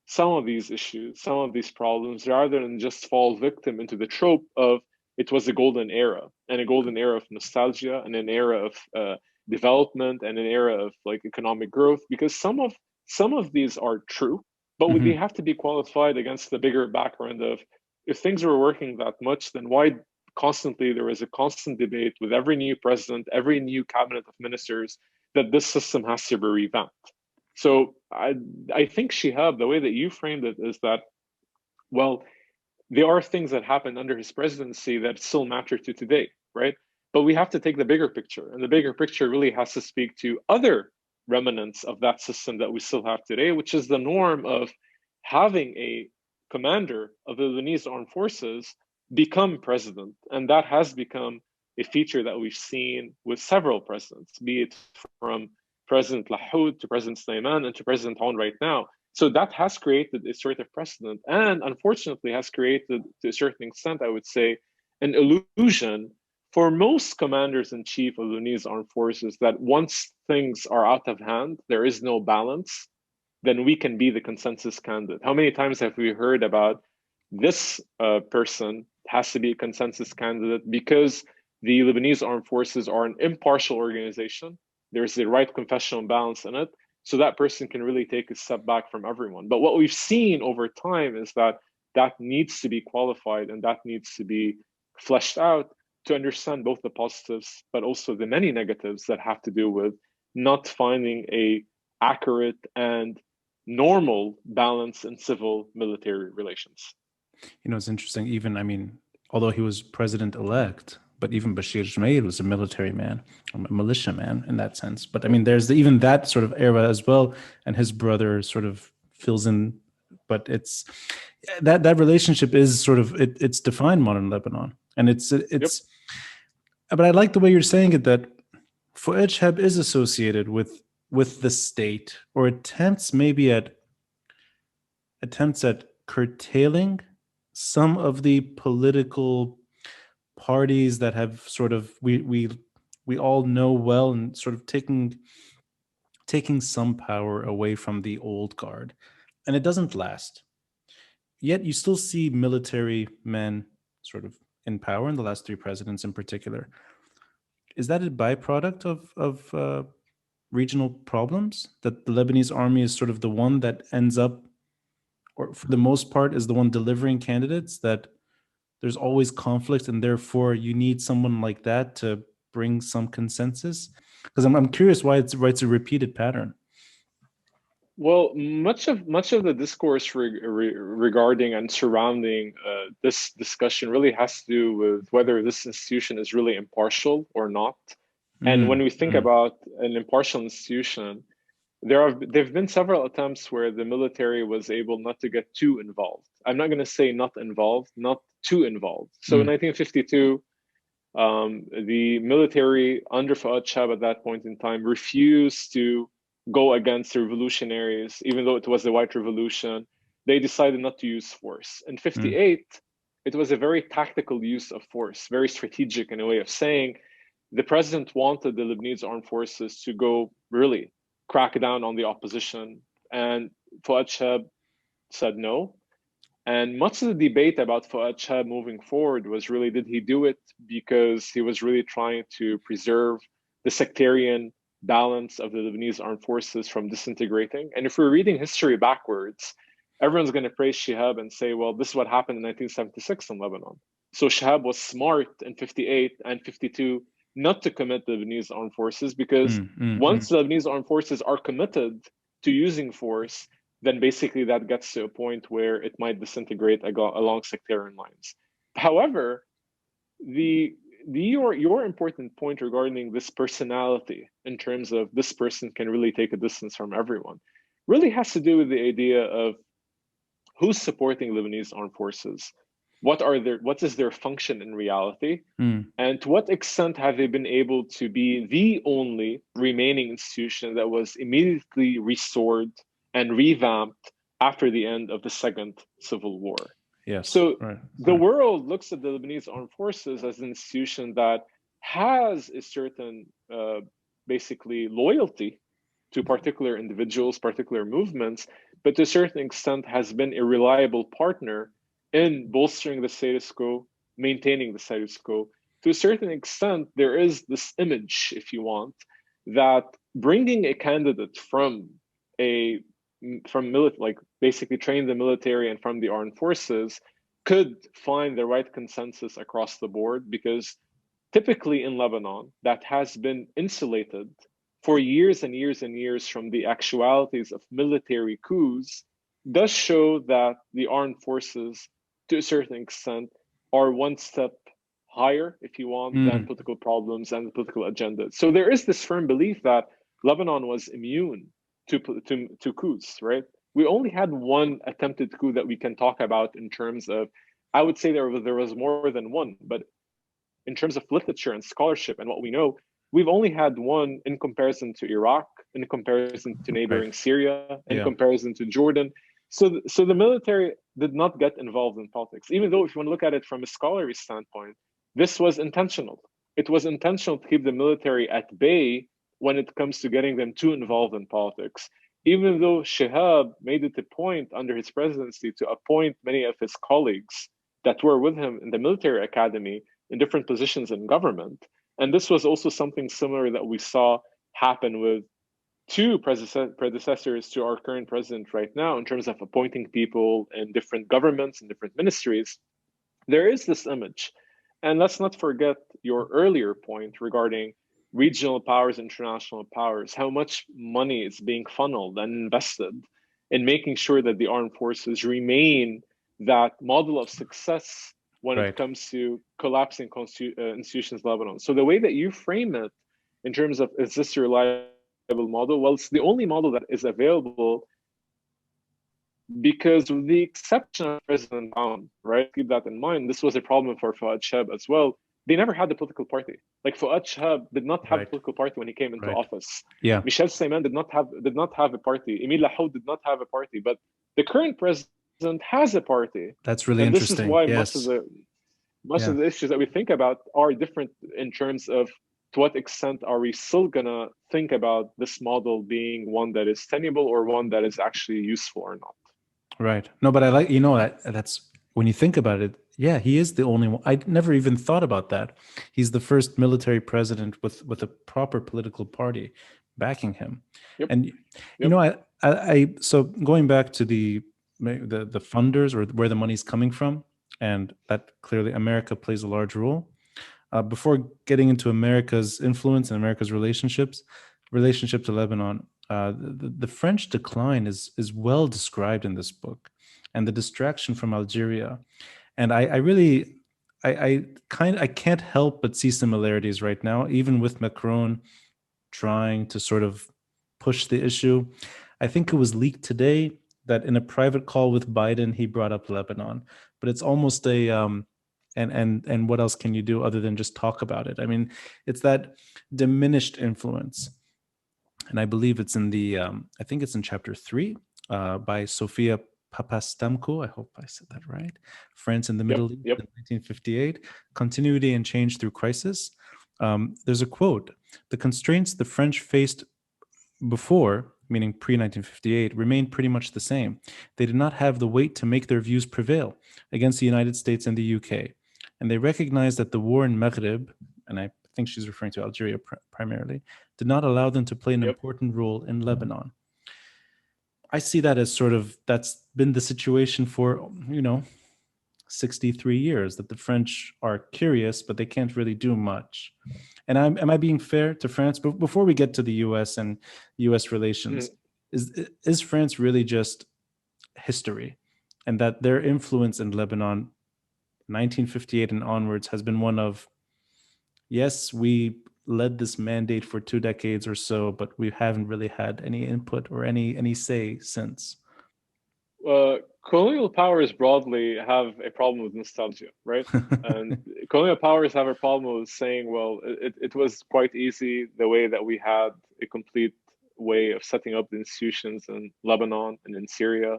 some of these issues, some of these problems, rather than just fall victim into the trope of it was a golden era, and a golden era of nostalgia, and an era of development, and an era of like economic growth, because some of these are true, but they have to be qualified against the bigger background of if things were working that much, then why constantly there is a constant debate with every new president, every new cabinet of ministers, that this system has to be revamped. So I think Shihab, the way that you framed it is that, well, there are things that happened under his presidency that still matter to today, right? But we have to take the bigger picture, and the bigger picture really has to speak to other remnants of that system that we still have today, which is the norm of having a commander of the Lebanese armed forces become president. And that has become a feature that we've seen with several presidents, be it from President Lahoud to President Sulaiman and to President Aoun right now. So that has created a sort of precedent, and unfortunately has created, to a certain extent, I would say, an illusion for most commanders in chief of the Lebanese armed forces that once things are out of hand, there is no balance, then we can be the consensus candidate. How many times have we heard about this person has to be a consensus candidate because the Lebanese armed forces are an impartial organization? There's the right confessional balance in it. So that person can really take a step back from everyone. But what we've seen over time is that that needs to be qualified, and that needs to be fleshed out to understand both the positives, but also the many negatives that have to do with not finding a accurate and normal balance in civil military relations. You know, it's interesting. Even, I mean, although he was president-elect, but even Bashir Jumail was a military man, a militia man in that sense. But I mean, there's even that sort of era as well, and his brother sort of fills in. But it's that relationship is sort of it's defined modern Lebanon, and it's. Yep. But I like the way you're saying it, that Fouad Chehab is associated with the state, or attempts at curtailing some of the political parties that have sort of we all know well, and sort of taking some power away from the old guard, and it doesn't last. Yet you still see military men sort of in power in the last three presidents in particular. Is that a byproduct of regional problems, that the Lebanese army is sort of the one that ends up, or for the most part, is the one delivering candidates, that there's always conflict, and therefore you need someone like that to bring some consensus? Because I'm curious why it's a repeated pattern. Well, much of the discourse regarding and surrounding this discussion really has to do with whether this institution is really impartial or not. And when we think about an impartial institution, there've been several attempts where the military was able not to get too involved. I'm not going to say not involved, not too involved. So in 1952, the military under Fouad Chehab at that point in time refused to go against the revolutionaries, even though it was the White Revolution. They decided not to use force. In 58, it was a very tactical use of force, very strategic in a way of saying the president wanted the Lebanese armed forces to go really crack down on the opposition. And Fouad Chehab said no. And much of the debate about Fouad Chehab moving forward was really, did he do it because he was really trying to preserve the sectarian balance of the Lebanese armed forces from disintegrating? And if we're reading history backwards, everyone's going to praise Chehab and say, well, this is what happened in 1976 in Lebanon. So Chehab was smart in 58 and 52 not to commit the Lebanese armed forces, because once the Lebanese armed forces are committed to using force, then basically that gets to a point where it might disintegrate along sectarian lines. However, your important point regarding this personality, in terms of this person can really take a distance from everyone, really has to do with the idea of who's supporting Lebanese armed forces, what is their function in reality, and to what extent have they been able to be the only remaining institution that was immediately restored and revamped after the end of the Second Civil War. Yes. So the world looks at the Lebanese armed forces as an institution that has a certain basically loyalty to particular individuals, particular movements, but to a certain extent has been a reliable partner in bolstering the status quo, maintaining the status quo. To a certain extent, there is this image, if you want, that bringing a candidate from like basically train the military and from the armed forces could find the right consensus across the board, because typically in Lebanon, that has been insulated for years and years and years from the actualities of military coups, does show that the armed forces, to a certain extent, are one step higher, if you want, than political problems and the political agenda. So there is this firm belief that Lebanon was immune to coups, right? We only had one attempted coup that we can talk about in terms of, I would say there was more than one, but in terms of literature and scholarship and what we know, we've only had one in comparison to Iraq, in comparison to neighboring Syria, in comparison to Jordan. So the military did not get involved in politics, even though if you want to look at it from a scholarly standpoint, this was intentional. It was intentional to keep the military at bay when it comes to getting them too involved in politics. Even though Chehab made it a point under his presidency to appoint many of his colleagues that were with him in the military academy in different positions in government. And this was also something similar that we saw happen with two predecessors to our current president right now, in terms of appointing people in different governments and different ministries. There is this image. And let's not forget your earlier point regarding regional powers, international powers, how much money is being funneled and invested in making sure that the armed forces remain that model of success when it comes to collapsing institutions in Lebanon. So the way that you frame it in terms of, is this a reliable model? Well, it's the only model that is available, because with the exception of President Brown, right? Keep that in mind. This was a problem for Fouad Chehab as well. They never had a political party. Like Fouad Chehab did not have a political party when he came into office. Michel Sleiman did not have a party. Emile Lahoud did not have a party. But the current president has a party. That's really interesting. This is why much of the issues that we think about are different in terms of to what extent are we still gonna think about this model being one that is tenable or one that is actually useful or not. Right. No, but I like, that's when you think about it. Yeah, he is the only one. I never even thought about that. He's the first military president with a proper political party backing him. And I so going back to the funders, or where the money's coming from, and that clearly America plays a large role. Before getting into America's influence and America's relationship to Lebanon, the French decline is well described in this book, and the distraction from Algeria. And I can't help but see similarities right now, even with Macron trying to sort of push the issue. I think it was leaked today that in a private call with Biden, he brought up Lebanon. But it's almost a and what else can you do other than just talk about it? I mean, it's that diminished influence, and I believe it's in the I think it's in chapter 3 by Sophia Papastamkou. I hope I said that right. France in the Middle East Yep. in 1958: Continuity and Change Through Crisis. There's a quote: "The constraints the French faced before, meaning pre-1958, remained pretty much the same. They did not have the weight to make their views prevail against the United States and the UK. And they recognized that the war in Maghreb," and I think she's referring to Algeria primarily, "did not allow them to play an Yep. important role in Lebanon." I see that as sort of, that's been the situation for, 63 years, that the French are curious, but they can't really do much. And am I being fair to France? But before we get to the US and US relations, Mhm. is France really just history? And that their influence in Lebanon, 1958 and onwards, has been one of, yes, we led this mandate for 2 decades or so, but we haven't really had any input or any say since. Colonial powers broadly have a problem with nostalgia, right? And colonial powers have a problem with saying, well, it was quite easy the way that we had a complete way of setting up the institutions in Lebanon and in Syria,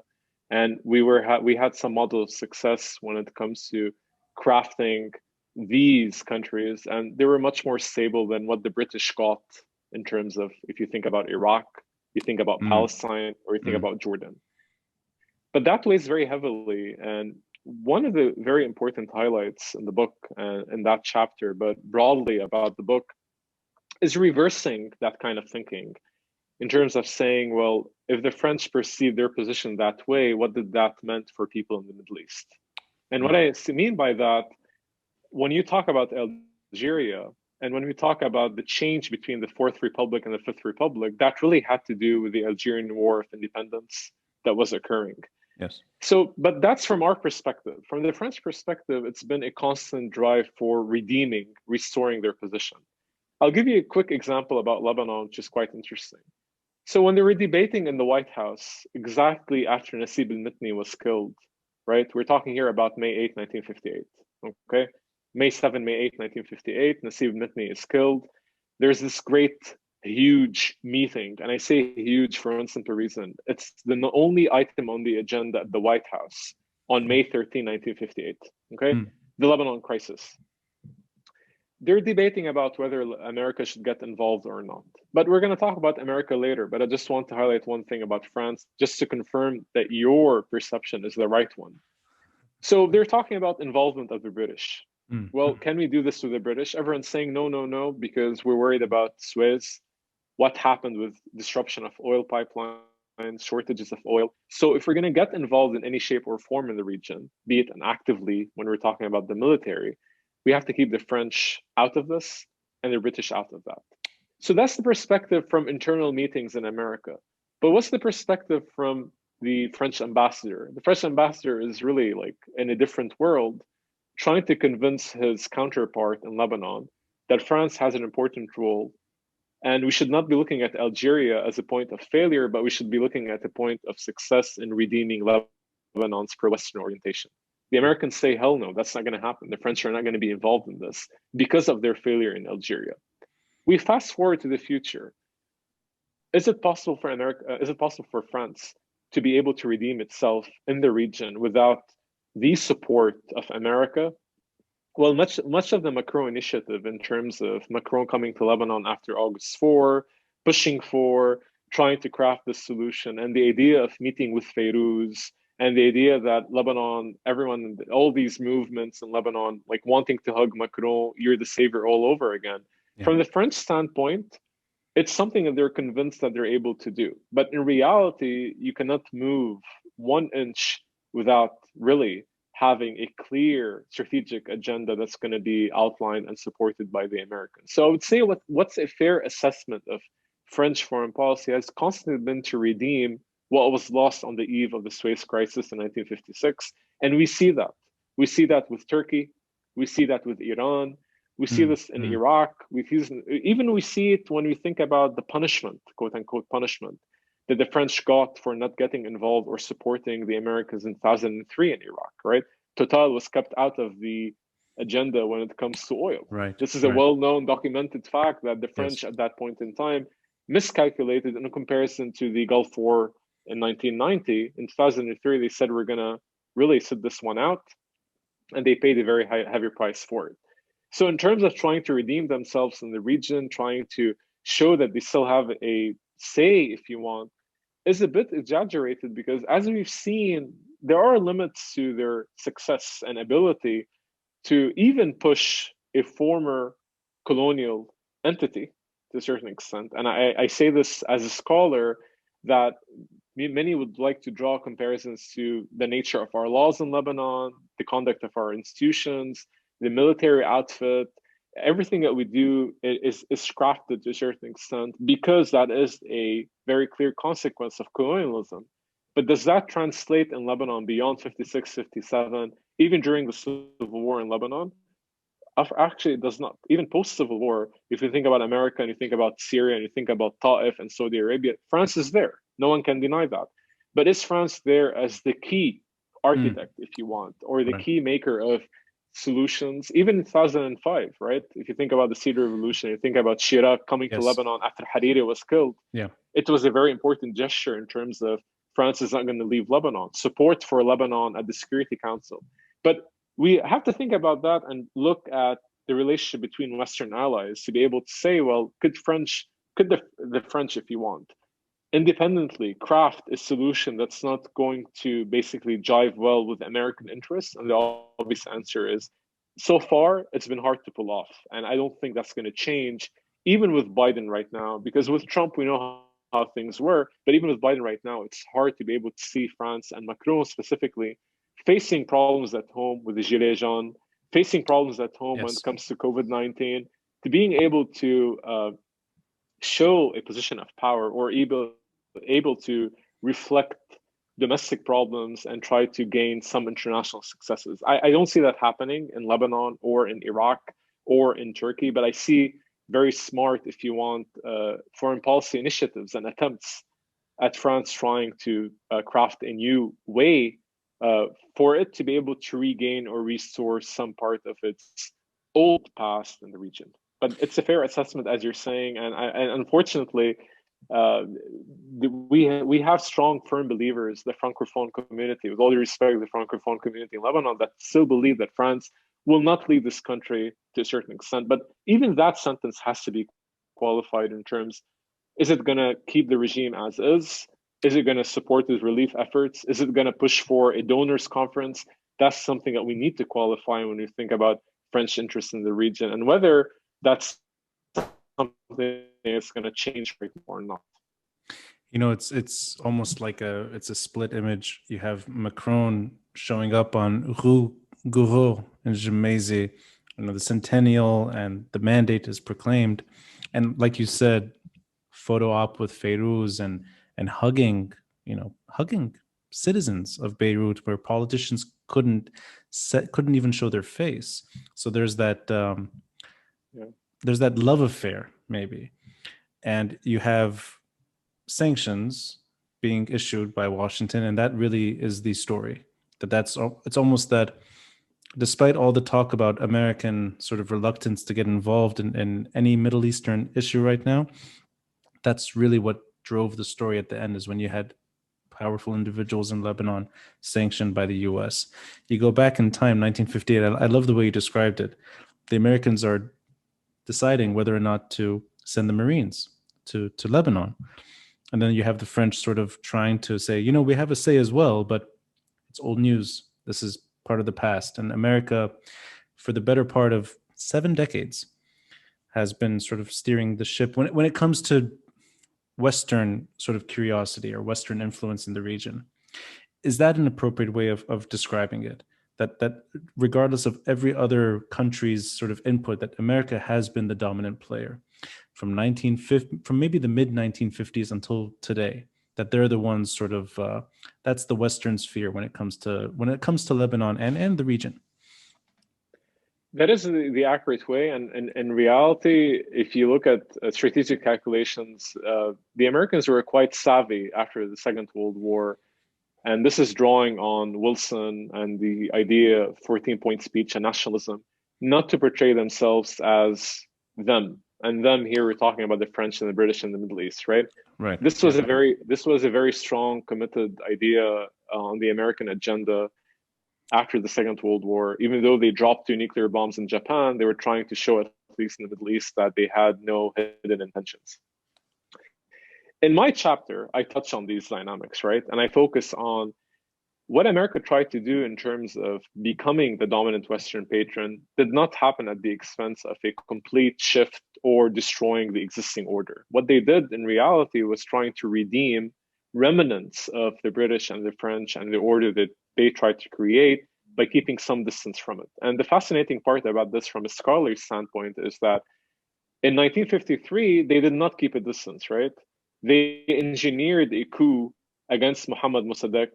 and we had some model of success when it comes to crafting these countries, and they were much more stable than what the British got in terms of, if you think about Iraq, you think about Mm, Palestine, or you think mm, about Jordan. But that weighs very heavily. And one of the very important highlights in the book and in that chapter, but broadly about the book, is reversing that kind of thinking in terms of saying, well, if the French perceive their position that way, what did that meant for people in the Middle East? And what mm, I mean by that, when you talk about Algeria, and when we talk about the change between the Fourth Republic and the Fifth Republic, that really had to do with the Algerian War of Independence that was occurring. yes. So, but that's from our perspective. From the French perspective, it's been a constant drive for redeeming, restoring their position. I'll give you a quick example about Lebanon, which is quite interesting. So, when they were debating in the White House, exactly after Nasib al Mitni was killed, right? We're talking here about May 8, 1958. Okay. May 8, 1958, Nasib al Mitni is killed. There's this great huge meeting, and I say huge for one simple reason. It's the only item on the agenda at the White House on Mm, May 13, 1958. Okay, mm, the Lebanon crisis. They're debating about whether America should get involved or not. But we're going to talk about America later. But I just want to highlight one thing about France, just to confirm that your perception is the right one. So they're talking about involvement of the British. mm, Well, mm. can we do this with the British? Everyone's saying no, no, no, because we're worried about Suez, what happened with disruption of oil pipelines, shortages of oil. So if we're going to get involved in any shape or form in the region, be it actively when we're talking about the military, we have to keep the French out of this and the British out of that. So that's the perspective from internal meetings in America. But what's the perspective from the French ambassador? The French ambassador is really like in a different world, trying to convince his counterpart in Lebanon that France has an important role, and we should not be looking at Algeria as a point of failure, but we should be looking at a point of success in redeeming Lebanon's pro Western orientation. The Americans say, hell no, that's not going to happen. The French are not going to be involved in this because of their failure in Algeria. We fast forward to the future. Is it possible for America? Is it possible for France to be able to redeem itself in the region without the support of America? Well, much of the Macron initiative in terms of Macron coming to Lebanon after August 4, pushing for trying to craft this solution, and the idea of meeting with Fayrouz, and the idea that Lebanon, everyone, all these movements in Lebanon, like wanting to hug Macron, you're the savior all over again. Yeah. From the French standpoint, it's something that they're convinced that they're able to do. But in reality, you cannot move 1 inch without really having a clear strategic agenda that's going to be outlined and supported by the Americans. So I would say what's a fair assessment of French foreign policy has constantly been to redeem what was lost on the eve of the Suez Crisis in 1956. And we see that. We see that with Turkey. We see that with Iran. We see Mm, this in mm, Iraq. We see it when we think about the punishment, quote unquote punishment, that the French got for not getting involved or supporting the Americans in 2003 in Iraq, right? Total was kept out of the agenda when it comes to oil. Right. This is a Right. well-known, documented fact that the French Yes. at that point in time miscalculated in comparison to the Gulf War in 1990. In 2003, they said we're gonna really sit this one out, and they paid a very heavy price for it. So in terms of trying to redeem themselves in the region, trying to show that they still have a say, if you want, is a bit exaggerated because as we've seen, there are limits to their success and ability to even push a former colonial entity to a certain extent. And I say this as a scholar that many would like to draw comparisons to the nature of our laws in Lebanon, the conduct of our institutions, the military outfit. Everything that we do is crafted to a certain extent because that is a very clear consequence of colonialism. But does that translate in Lebanon beyond 56, 57, even during the Civil War in Lebanon? Actually, it does not. Even post-Civil War, if you think about America and you think about Syria and you think about Ta'if and Saudi Arabia, France is there. No one can deny that. But is France there as the key architect, if you want, or the Right. key maker of solutions? Even in 2005, right? If you think about the Syrian Revolution, you think about Chirac coming to Yes. Lebanon after Hariri was killed. Yeah. It was a very important gesture in terms of France is not going to leave Lebanon, support for Lebanon at the Security Council. But we have to think about that and look at the relationship between Western allies to be able to say, well, could the French, if you want, independently craft a solution that's not going to basically jive well with American interests? And the obvious answer is, so far, it's been hard to pull off. And I don't think that's going to change, even with Biden right now, because with Trump, we know how things were. But even with Biden right now, it's hard to be able to see France and Macron specifically facing problems at home with the Gilets jaunes, facing problems at home when it Yes. comes to COVID-19, to being able to show a position of power or able to reflect domestic problems and try to gain some international successes. I don't see that happening in Lebanon or in Iraq or in Turkey, but I see very smart, if you want, foreign policy initiatives and attempts at France trying to craft a new way for it to be able to regain or restore some part of its old past in the region. But it's a fair assessment, as you're saying, and unfortunately, we have strong, firm believers, the Francophone community, with all due respect, the Francophone community in Lebanon, that still believe that France will not leave this country to a certain extent. But even that sentence has to be qualified in terms: is it going to keep the regime as is? Is it going to support his relief efforts? Is it going to push for a donors conference? That's something that we need to qualify when we think about French interest in the region, and whether that's something that's going to change or not. You know, it's almost like it's a split image. You have Macron showing up on Rue Gouraud in Jemezi, the centennial, and the mandate is proclaimed. And like you said, photo op with Fayrouz and hugging citizens of Beirut where politicians couldn't even show their face. So there's that Yeah. there's that love affair maybe, and you have sanctions being issued by Washington, and that really is the story. It's almost that despite all the talk about American sort of reluctance to get involved in any Middle Eastern issue right now, that's really what drove the story at the end, is when you had powerful individuals in Lebanon sanctioned by the US. You go back in time, 1958, I love the way you described it. The Americans are deciding whether or not to send the Marines to Lebanon. And then you have the French sort of trying to say, we have a say as well, but it's old news. This is part of the past. And America, for the better part of 7 decades, has been sort of steering the ship when it comes to Western sort of curiosity or Western influence in the region. Is that an appropriate way of describing it? That regardless of every other country's sort of input, that America has been the dominant player from maybe the mid 1950s until today, that they're the ones sort of that's the Western sphere when it comes to Lebanon and the region. That is the accurate way. And in reality, if you look at strategic calculations, the Americans were quite savvy after the Second World War. And this is drawing on Wilson and the idea of 14-point speech and nationalism, not to portray themselves as them. And them here, we're talking about the French and the British in the Middle East, right? Right. This was a very strong, committed idea on the American agenda after the Second World War. Even though they dropped 2 nuclear bombs in Japan, they were trying to show, at least in the Middle East, that they had no hidden intentions. In my chapter, I touch on these dynamics, right? And I focus on what America tried to do in terms of becoming the dominant Western patron did not happen at the expense of a complete shift or destroying the existing order. What they did in reality was trying to redeem remnants of the British and the French and the order that they tried to create by keeping some distance from it. And the fascinating part about this from a scholarly standpoint is that in 1953, they did not keep a distance, right? They engineered a coup against Mohammad Mossadegh,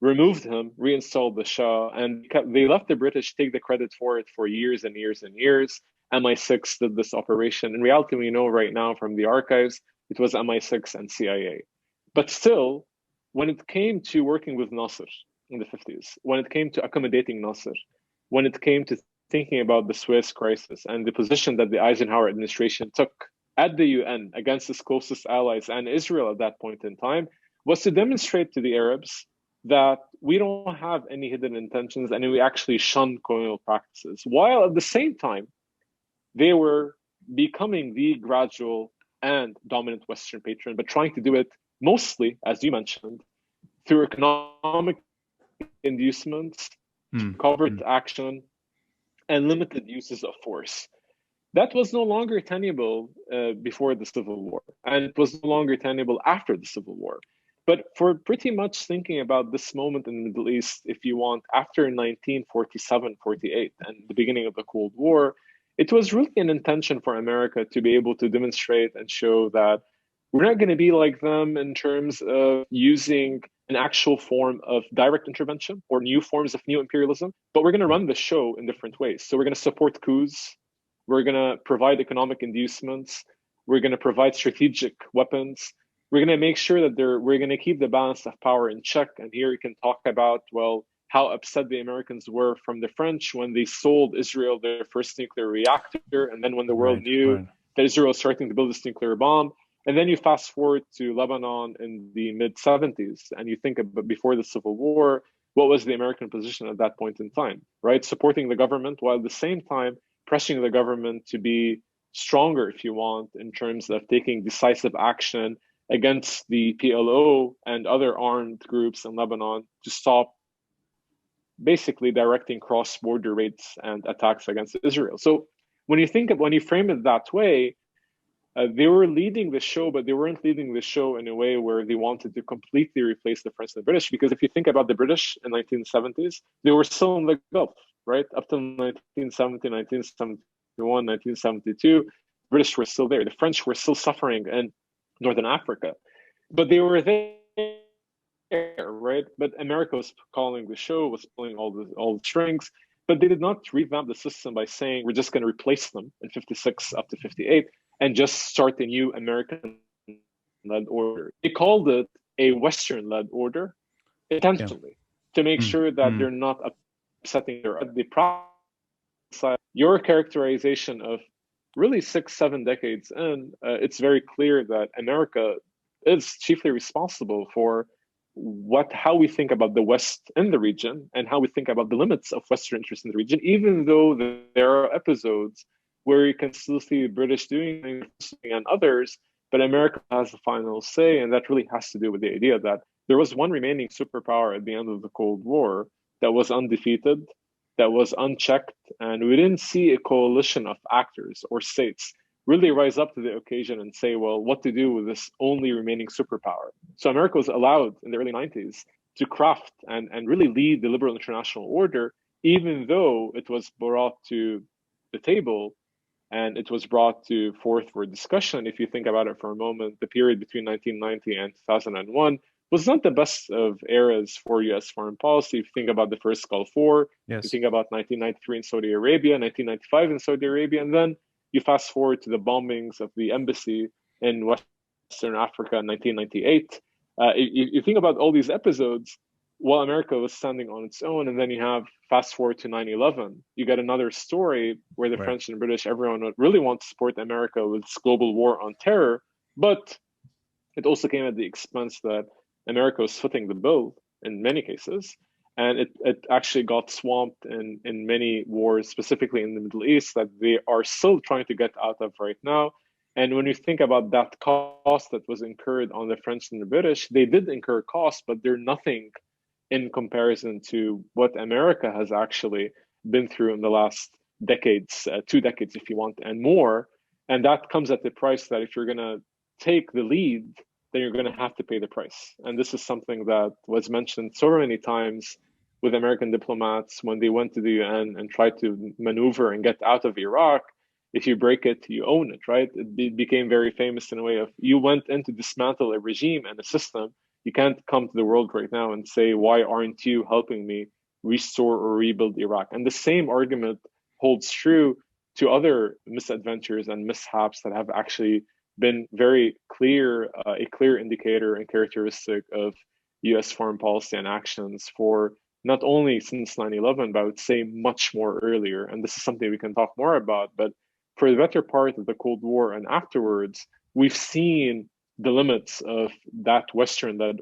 removed him, reinstalled the Shah, and they left the British take the credit for it for years and years and years. MI6 did this operation. In reality, we know right now from the archives, it was MI6 and CIA. But still, when it came to working with Nasser in the 50s, when it came to accommodating Nasser, when it came to thinking about the Suez crisis and the position that the Eisenhower administration took at the UN against its closest allies and Israel at that point in time, was to demonstrate to the Arabs that we don't have any hidden intentions and we actually shun colonial practices, while at the same time, they were becoming the gradual and dominant Western patron, but trying to do it mostly, as you mentioned, through economic inducements, covert action, and limited uses of force. That was no longer tenable before the Civil War, and it was no longer tenable after the Civil War. But for pretty much thinking about this moment in the Middle East, if you want, after 1947, 48, and the beginning of the Cold War, it was really an intention for America to be able to demonstrate and show that we're not going to be like them in terms of using an actual form of direct intervention or new forms of new imperialism, but we're going to run the show in different ways. So we're going to support coups. We're going to provide economic inducements. We're going to provide strategic weapons. We're going to make sure that we're going to keep the balance of power in check. And here we can talk about, well, how upset the Americans were from the French when they sold Israel their first nuclear reactor. And then when the world knew that Israel was starting to build this nuclear bomb. And then you fast forward to Lebanon in the mid-70s, and you think about before the Civil War, what was the American position at that point in time, right? Supporting the government while at the same time pressing the government to be stronger, if you want, in terms of taking decisive action against the PLO and other armed groups in Lebanon to stop basically directing cross-border raids and attacks against Israel. So when you frame it that way, they were leading the show, but they weren't leading the show in a way where they wanted to completely replace the French and the British. Because if you think about the British in the 1970s, they were still in the Gulf, right? Up till 1970, 1971, 1972, the British were still there. The French were still suffering in Northern Africa, but they were there, right? But America was calling the show, was pulling all the strings, but they did not revamp the system by saying we're just going to replace them in 56 up to 58 and just start a new American-led order. They called it a Western-led order intentionally to make sure that they're not upsetting the process. Your characterization of really 6-7 decades in, it's very clear that America is chiefly responsible for how we think about the West in the region and how we think about the limits of Western interest in the region, even though there are episodes where you can still see the British doing things and others, but America has the final say, and that really has to do with the idea that there was one remaining superpower at the end of the Cold War that was undefeated, that was unchecked, and we didn't see a coalition of actors or states really rise up to the occasion and say, well, what to do with this only remaining superpower. So America was allowed in the early 90s to craft and really lead the liberal international order, even though it was brought to the table and it was brought forth for discussion. If you think about it for a moment, the period between 1990 and 2001 was not the best of eras for US foreign policy. If you think about the first Gulf War, you Yes. think about 1993 in Saudi Arabia, 1995 in Saudi Arabia, and then you fast forward to the bombings of the embassy in Western Africa in 1998. You think about all these episodes while America was standing on its own, and then you have fast forward to 9/11. You get another story where the Right. French and British, everyone would really want to support America with this global war on terror, but it also came at the expense that America was footing the bill in many cases. And it actually got swamped in many wars, specifically in the Middle East, that they are still trying to get out of right now. And when you think about that cost that was incurred on the French and the British, they did incur costs, but they're nothing in comparison to what America has actually been through in the last decades, 2 decades, if you want, and more. And that comes at the price that if you're going to take the lead, then you're going to have to pay the price. And this is something that was mentioned so many times with American diplomats when they went to the UN and tried to maneuver and get out of Iraq. If you break it, you own it, right? It became very famous in a way of you went in to dismantle a regime and a system. You can't come to the world right now and say, why aren't you helping me restore or rebuild Iraq? And the same argument holds true to other misadventures and mishaps that have actually been very clear, a clear indicator and characteristic of US foreign policy and actions for not only since 9/11, but I would say much more earlier. And this is something we can talk more about. But for the better part of the Cold War and afterwards, we've seen the limits of that Western led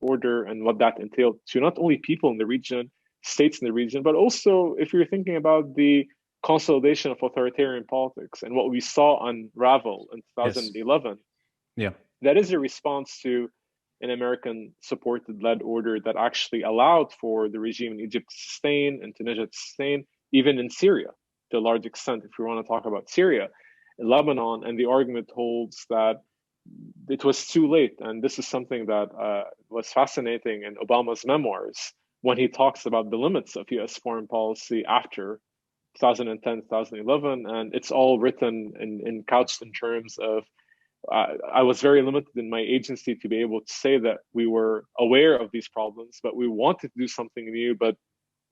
order and what that entailed to not only people in the region, states in the region, but also if you're thinking about the consolidation of authoritarian politics and what we saw unravel in Yes. 2011, Yeah. that is a response to an American supported led order that actually allowed for the regime in Egypt to sustain and Tunisia to sustain, even in Syria to a large extent, if we want to talk about Syria, in Lebanon. And the argument holds that it was too late. And this is something that was fascinating in Obama's memoirs when he talks about the limits of US foreign policy after 2010, 2011. And it's all written in couched in terms of I was very limited in my agency to be able to say that we were aware of these problems, but we wanted to do something new, but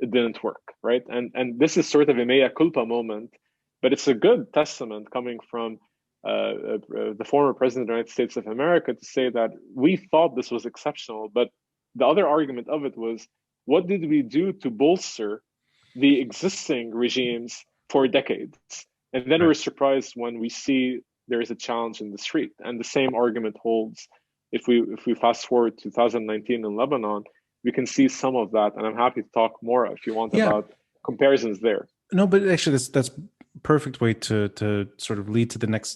it didn't work, right? And this is sort of a mea culpa moment, but it's a good testament coming from the former president of the United States of America to say that we thought this was exceptional, but the other argument of it was, what did we do to bolster the existing regimes for decades? And then Right. we're surprised when we see there is a challenge in the street. And the same argument holds if we fast forward to 2019 in Lebanon, we can see some of that. And I'm happy to talk more if you want Yeah. about comparisons there. No, but actually, that's perfect way to sort of lead to the next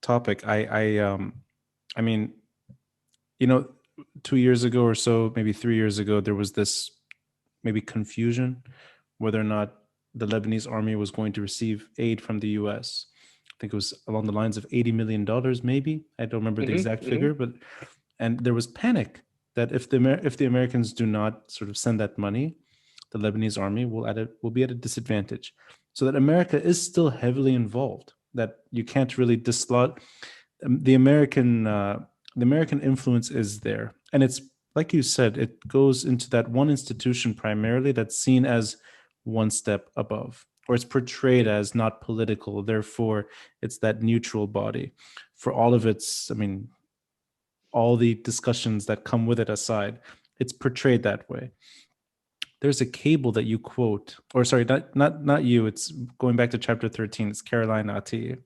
topic. I mean, you know, 2 years ago or so, maybe 3 years ago, there was this maybe confusion whether or not the Lebanese army was going to receive aid from the US. I think it was along the lines of $80 million, maybe. I don't remember the exact figure, but and there was panic that if the Americans do not sort of send that money, the Lebanese army will be at a disadvantage. So that America is still heavily involved. That you can't really dislodge the American influence is there, and it's like you said, it goes into that one institution primarily that's seen as one step above, or it's portrayed as not political. Therefore, it's that neutral body. For all of its, I mean, all the discussions that come with it aside, it's portrayed that way. There's a cable that you quote, or sorry, not you. It's going back to chapter 13. It's Caroline Ati.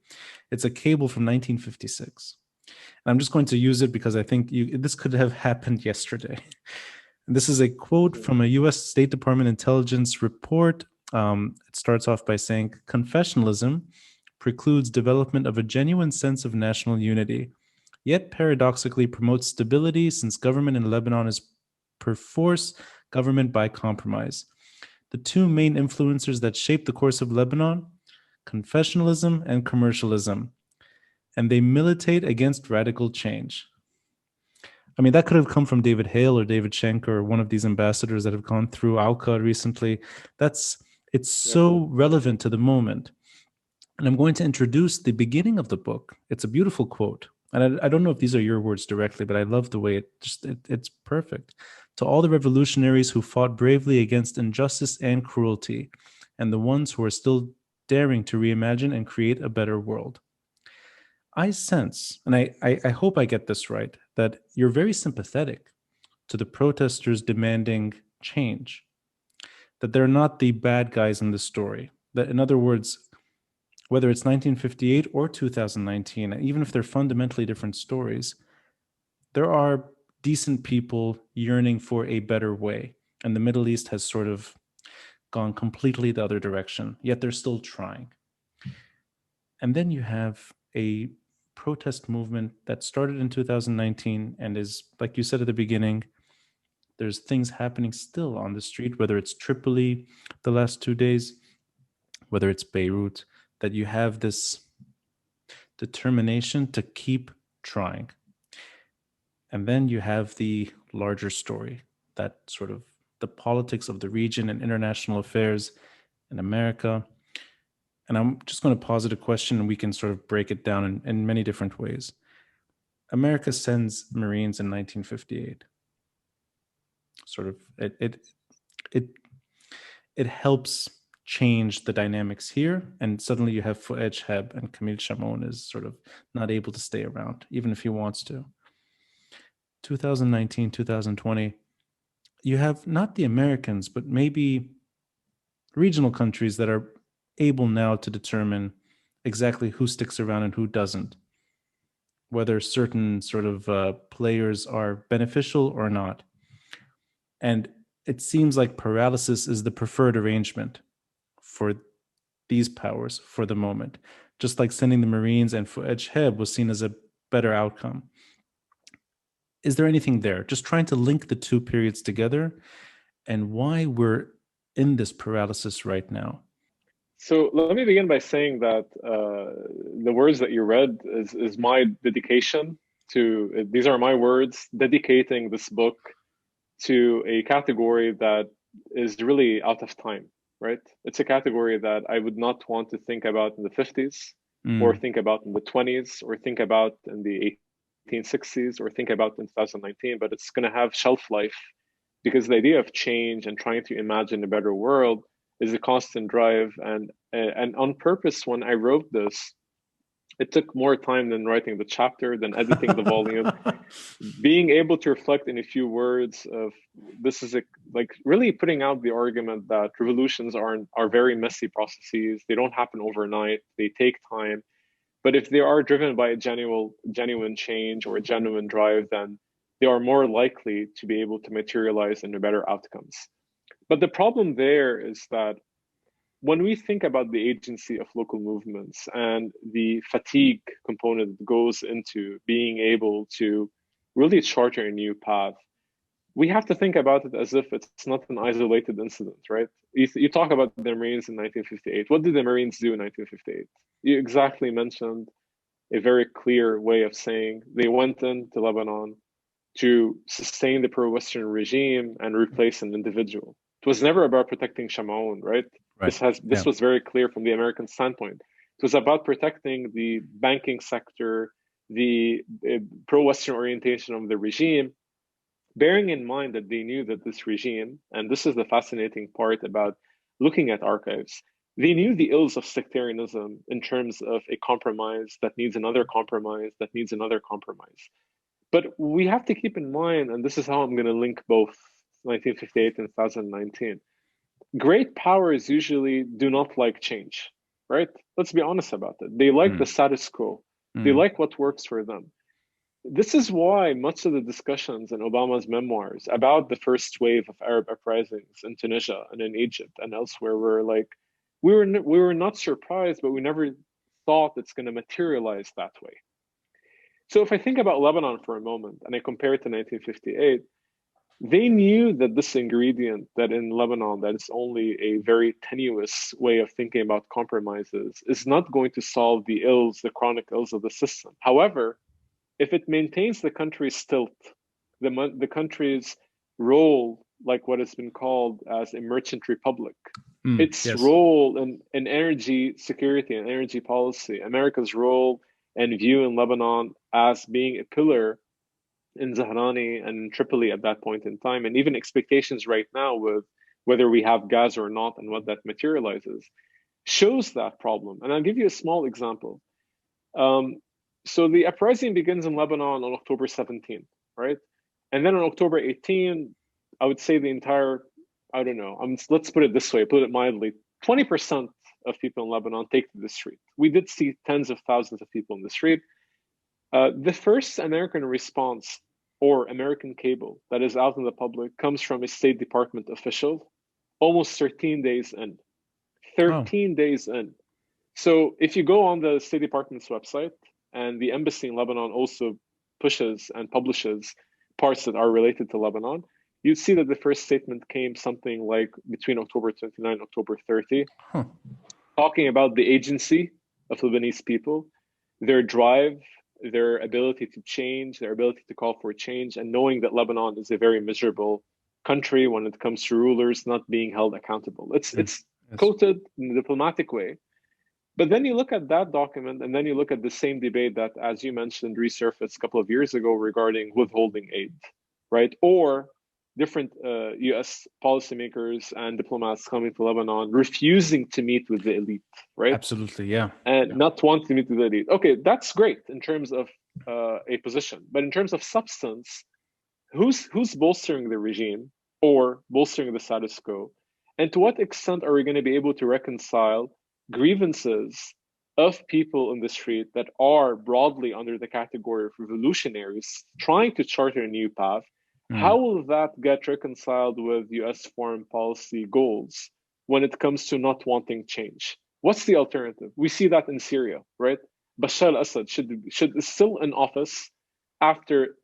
It's a cable from 1956. And I'm just going to use it because I think this could have happened yesterday. And this is a quote from a U.S. State Department intelligence report. It starts off by saying, confessionalism precludes development of a genuine sense of national unity, yet paradoxically promotes stability since government in Lebanon is perforce government by compromise. The two main influencers that shape the course of Lebanon, confessionalism and commercialism, and they militate against radical change. I mean, that could have come from David Hale or David Schenker or one of these ambassadors that have gone through Alca recently. It's Yep. so relevant to the moment. And I'm going to introduce the beginning of the book. It's a beautiful quote. And I don't know if these are your words directly, but I love the way it's perfect. To all the revolutionaries who fought bravely against injustice and cruelty, and the ones who are still daring to reimagine and create a better world. I sense, and I hope I get this right, that you're very sympathetic to the protesters demanding change, that they're not the bad guys in the story. That, in other words, whether it's 1958 or 2019, even if they're fundamentally different stories, there are decent people yearning for a better way. And the Middle East has sort of gone completely the other direction, yet they're still trying. And then you have a protest movement that started in 2019 and is, like you said at the beginning, there's things happening still on the street, whether it's Tripoli the last 2 days, whether it's Beirut, that you have this determination to keep trying. And then you have the larger story, that sort of the politics of the region and international affairs in America. And I'm just going to posit a question and we can sort of break it down in many different ways. America sends Marines in 1958. Sort of it it helps change the dynamics here. And suddenly you have Fouad Chehab and Camille Chamon is sort of not able to stay around, even if he wants to. 2019, 2020, you have not the Americans, but maybe regional countries that are able now to determine exactly who sticks around and who doesn't, whether certain sort of players are beneficial or not. And it seems like paralysis is the preferred arrangement for these powers for the moment, just like sending the Marines and Fouad Chehab was seen as a better outcome. Is there anything there? Just trying to link the two periods together and why we're in this paralysis right now. So let me begin by saying that the words that you read is my dedication to, these are my words dedicating this book to a category that is really out of time, right? It's a category that I would not want to think about in the 50s or Mm, think about in the 20s or think about in the 1860s or think about in 2019, but it's going to have shelf life because the idea of change and trying to imagine a better world is a constant drive. And on purpose, when I wrote this, it took more time than writing the chapter, than editing the volume. Being able to reflect in a few words of this is a, like really putting out the argument that revolutions are very messy processes. They don't happen overnight. They take time. But if they are driven by a genuine change or a genuine drive, then they are more likely to be able to materialize into better outcomes. But the problem there is that when we think about the agency of local movements and the fatigue component that goes into being able to really charter a new path, we have to think about it as if it's not an isolated incident, right? You talk about the Marines in 1958. What did the Marines do in 1958? You exactly mentioned a very clear way of saying they went into Lebanon to sustain the pro-Western regime and replace an individual. It was never about protecting Shamoun, right? right. This Yeah. was very clear from the American standpoint. It was about protecting the banking sector, the pro-Western orientation of the regime, bearing in mind that they knew that this regime, and this is the fascinating part about looking at archives, they knew the ills of sectarianism in terms of a compromise that needs another compromise, that needs another compromise. But we have to keep in mind, and this is how I'm going to link both 1958 and 2019. Great powers usually do not like change, right? Let's be honest about it. They like the Mm, status quo. They mm, like what works for them. This is why much of the discussions in Obama's memoirs about the first wave of Arab uprisings in Tunisia and in Egypt and elsewhere were like, we were not surprised, but we never thought it's going to materialize that way. So if I think about Lebanon for a moment and I compare it to 1958, they knew that this ingredient that in Lebanon that is only a very tenuous way of thinking about compromises is not going to solve the ills, the chronic ills of the system. However, if it maintains the country's tilt, the country's role, like what has been called as a merchant republic, its yes. role in energy security and energy policy, America's role and view in Lebanon as being a pillar in Zahrani and in Tripoli at that point in time, and even expectations right now with whether we have gas or not and what that materializes, shows that problem. And I'll give you a small example. So the uprising begins in Lebanon on October 17th, right? And then on October 18th, I would say the entire, I don't know, let's put it this way, put it mildly, 20% of people in Lebanon take to the street. We did see tens of thousands of people in the street. The first American response or American cable that is out in the public comes from a State Department official almost 13 days in. 13 days in. So if you go on the State Department's website, and the embassy in Lebanon also pushes and publishes parts that are related to Lebanon, you'd see that the first statement came something like between October 29 and October 30, talking about the agency of Lebanese people, their drive, their ability to change, their ability to call for change, and knowing that Lebanon is a very miserable country when it comes to rulers not being held accountable. It's quoted in a diplomatic way. But then you look at that document, and then you look at the same debate that, as you mentioned, resurfaced a couple of years ago regarding withholding aid, right? Or different US policymakers and diplomats coming to Lebanon, refusing to meet with the elite, right? Absolutely, yeah. And not wanting to meet with the elite. Okay, that's great in terms of a position. But in terms of substance, who's bolstering the regime or bolstering the status quo? And to what extent are we going to be able to reconcile grievances of people in the street that are broadly under the category of revolutionaries trying to chart a new path? How will that get reconciled with US foreign policy goals when it comes to not wanting change? What's the alternative? We see that in Syria, right? Bashar al-Assad is still in office after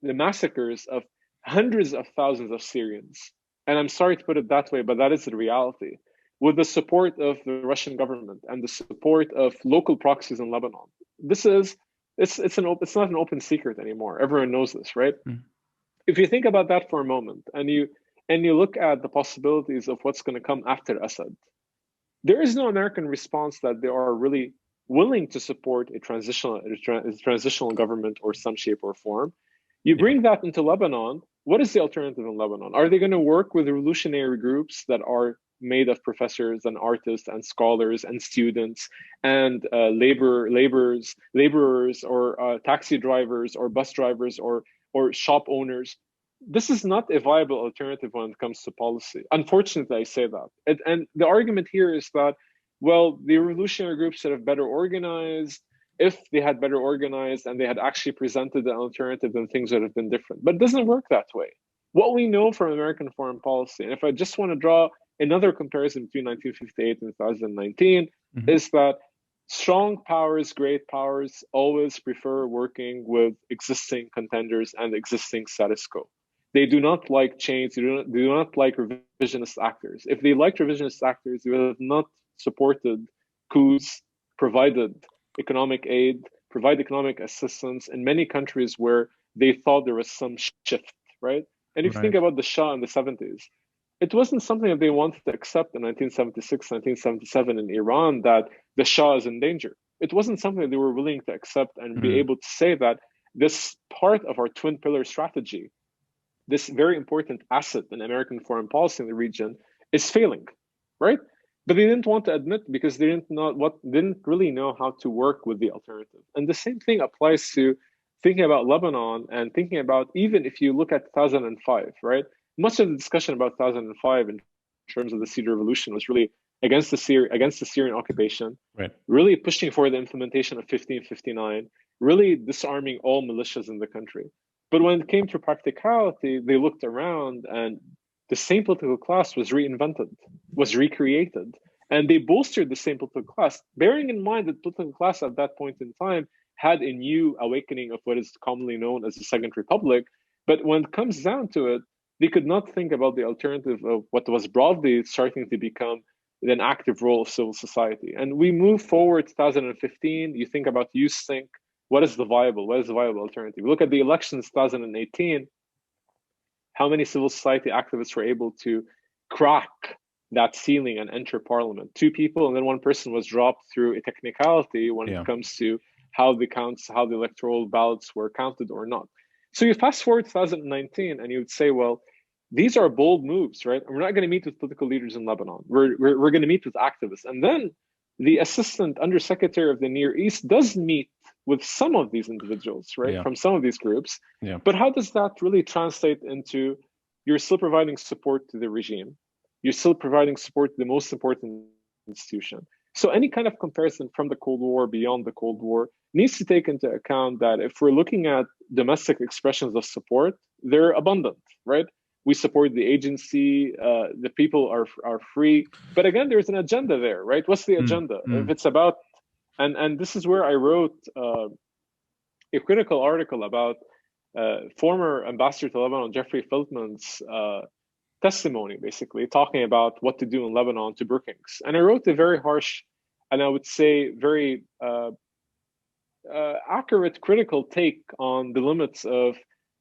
the massacres of hundreds of thousands of Syrians. And I'm sorry to put it that way, but that is the reality. With the support of the Russian government and the support of local proxies in Lebanon. It's not an open secret anymore. Everyone knows this, right? If you think about that for a moment and you look at the possibilities of what's going to come after Assad, there is no American response that they are really willing to support a transitional government or some shape or form. You bring that into Lebanon. What is the alternative in Lebanon? Are they going to work with revolutionary groups that are made of professors and artists and scholars and students and laborers or taxi drivers or bus drivers or shop owners? This is not a viable alternative when it comes to policy. Unfortunately, I say that. And the argument here is that, well, the revolutionary groups should have better organized. If they had better organized and they had actually presented an alternative, then things would have been different. But it doesn't work that way. What we know from American foreign policy, and if I just want to draw another comparison between 1958 and 2019, is that strong powers, great powers, always prefer working with existing contenders and existing status quo. They do not like change. They do not like revisionist actors. If they liked revisionist actors, they would have not supported coups, provided economic aid, provide economic assistance in many countries where they thought there was some shift, right? And if you think about the Shah in the 70s, it wasn't something that they wanted to accept in 1976, 1977 in Iran, that the Shah is in danger. It wasn't something that they were willing to accept and be able to say that this part of our twin pillar strategy, this very important asset in American foreign policy in the region, is failing, right? But they didn't want to admit because they didn't really know how to work with the alternative. And the same thing applies to thinking about Lebanon and thinking about, even if you look at 2005, right? Much of the discussion about 2005 in terms of the Syrian revolution was really against the Syrian occupation, really pushing for the implementation of 1559, really disarming all militias in the country. But when it came to practicality, they looked around and the same political class was reinvented, was recreated, and they bolstered the same political class, bearing in mind that political class at that point in time had a new awakening of what is commonly known as the Second Republic. But when it comes down to it, they could not think about the alternative of what was broadly starting to become an active role of civil society. And we move forward to 2015, you think about youth sync, what is the viable alternative? Look at the elections 2018, how many civil society activists were able to crack that ceiling and enter parliament? 2 people, and then 1 person was dropped through a technicality when it comes to how the electoral ballots were counted or not. So you fast forward 2019 and you would say, well, these are bold moves, right? And we're not going to meet with political leaders in Lebanon. We're going to meet with activists. And then the assistant undersecretary of the Near East does meet with some of these individuals, right, Yeah. from some of these groups. Yeah. But how does that really translate into you're still providing support to the regime? You're still providing support to the most important institution. So any kind of comparison from the Cold War, beyond the Cold War, needs to take into account that if we're looking at domestic expressions of support, they're abundant, right? We support the agency, the people are free. But again, there's an agenda there, right? What's the agenda? If it's about, and this is where I wrote a critical article about former ambassador to Lebanon, Jeffrey Feltman's testimony, basically talking about what to do in Lebanon to Brookings. And I wrote a very harsh, and I would say very accurate critical take on the limits of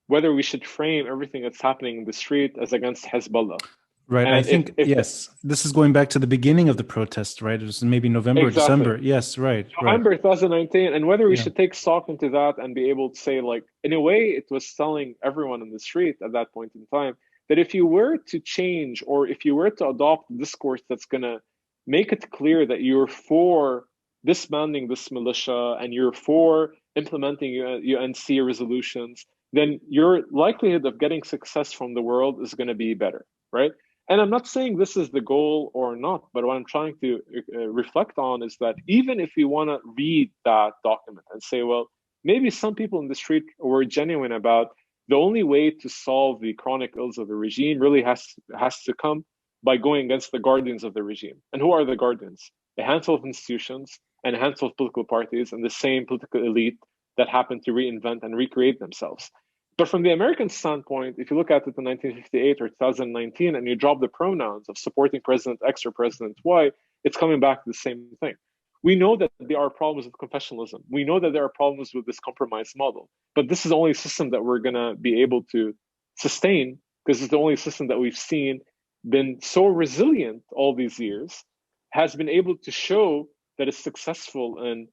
whether we should frame everything that's happening in the street as against Hezbollah. Right. And I think, yes, this is going back to the beginning of the protest, right? It was maybe November, exactly. December. Yes, right. November 2019. And whether we Yeah. should take stock into that and be able to say, like, in a way, it was telling everyone in the street at that point in time that if you were to change or if you were to adopt a discourse that's going to make it clear that you're for disbanding this militia and you're for implementing UNC resolutions, then your likelihood of getting success from the world is going to be better, right? And I'm not saying this is the goal or not, but what I'm trying to reflect on is that even if we want to read that document and say, well, maybe some people in the street were genuine about the only way to solve the chronic ills of the regime really has to come by going against the guardians of the regime. And who are the guardians? A handful of institutions and a handful of political parties and the same political elite that happen to reinvent and recreate themselves. But from the American standpoint, if you look at it in 1958 or 2019 and you drop the pronouns of supporting President X or President Y, it's coming back to the same thing. We know that there are problems with confessionalism. We know that there are problems with this compromise model. But this is the only system that we're going to be able to sustain because it's the only system that we've seen been so resilient all these years, has been able to show that it's successful in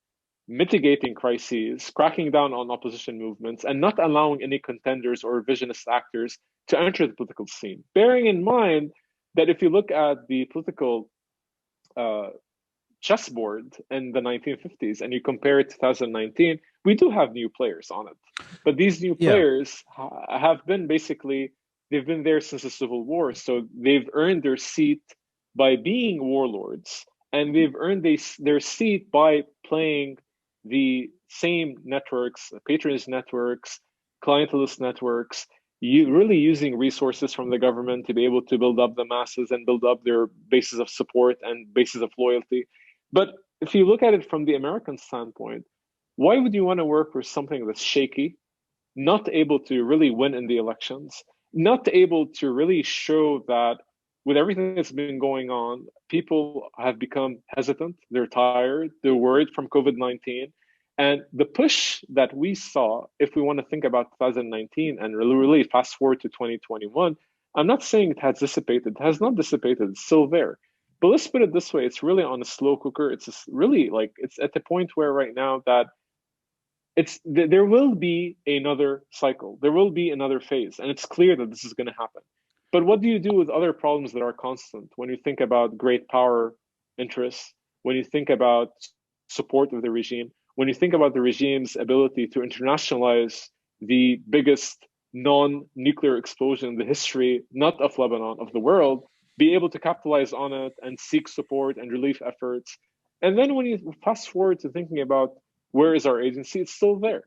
mitigating crises, cracking down on opposition movements, and not allowing any contenders or revisionist actors to enter the political scene. Bearing in mind that if you look at the political chessboard in the 1950s and you compare it to 2019, we do have new players on it. But these new players have been basically, they've been there since the Civil War. So they've earned their seat by being warlords, and they've earned their seat by playing the same networks, patronage networks, clientelist networks, really using resources from the government to be able to build up the masses and build up their bases of support and bases of loyalty. But if you look at it from the American standpoint, why would you want to work with something that's shaky, not able to really win in the elections, not able to really show that with everything that's been going on, people have become hesitant, they're tired, they're worried from COVID-19. And the push that we saw, if we want to think about 2019 and really fast forward to 2021, I'm not saying it has dissipated. It has not dissipated. It's still there. But let's put it this way. It's really on a slow cooker. It's really like, it's at the point where right now that there will be another cycle. There will be another phase. And it's clear that this is going to happen. But what do you do with other problems that are constant? When you think about great power interests, when you think about support of the regime, when you think about the regime's ability to internationalize the biggest non-nuclear explosion in the history, not of Lebanon, of the world, be able to capitalize on it and seek support and relief efforts. And then when you fast forward to thinking about where is our agency, it's still there.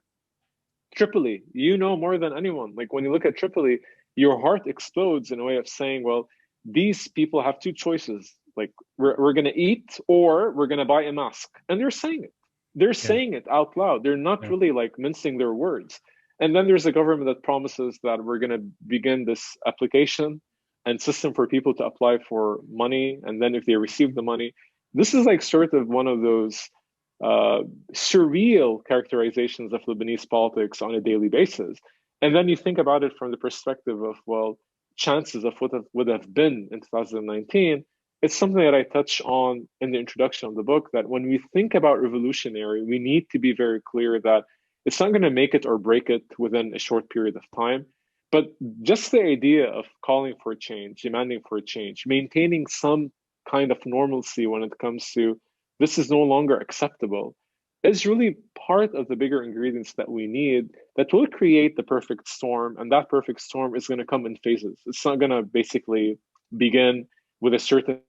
Tripoli, you know more than anyone. Like when you look at Tripoli, your heart explodes in a way of saying, well, these people have two choices. Like we're going to eat or we're going to buy a mask. And they're saying it. They're saying it out loud. They're not really like mincing their words. And then there's a government that promises that we're going to begin this application and system for people to apply for money. And then if they receive the money, this is like sort of one of those surreal characterizations of Lebanese politics on a daily basis. And then you think about it from the perspective of, well, chances of what would have been in 2019, it's something that I touch on in the introduction of the book, that when we think about revolutionary, we need to be very clear that it's not going to make it or break it within a short period of time. But just the idea of calling for a change, demanding for a change, maintaining some kind of normalcy when it comes to this is no longer acceptable, is really part of the bigger ingredients that we need that will create the perfect storm. And that perfect storm is going to come in phases. It's not going to basically begin with a certain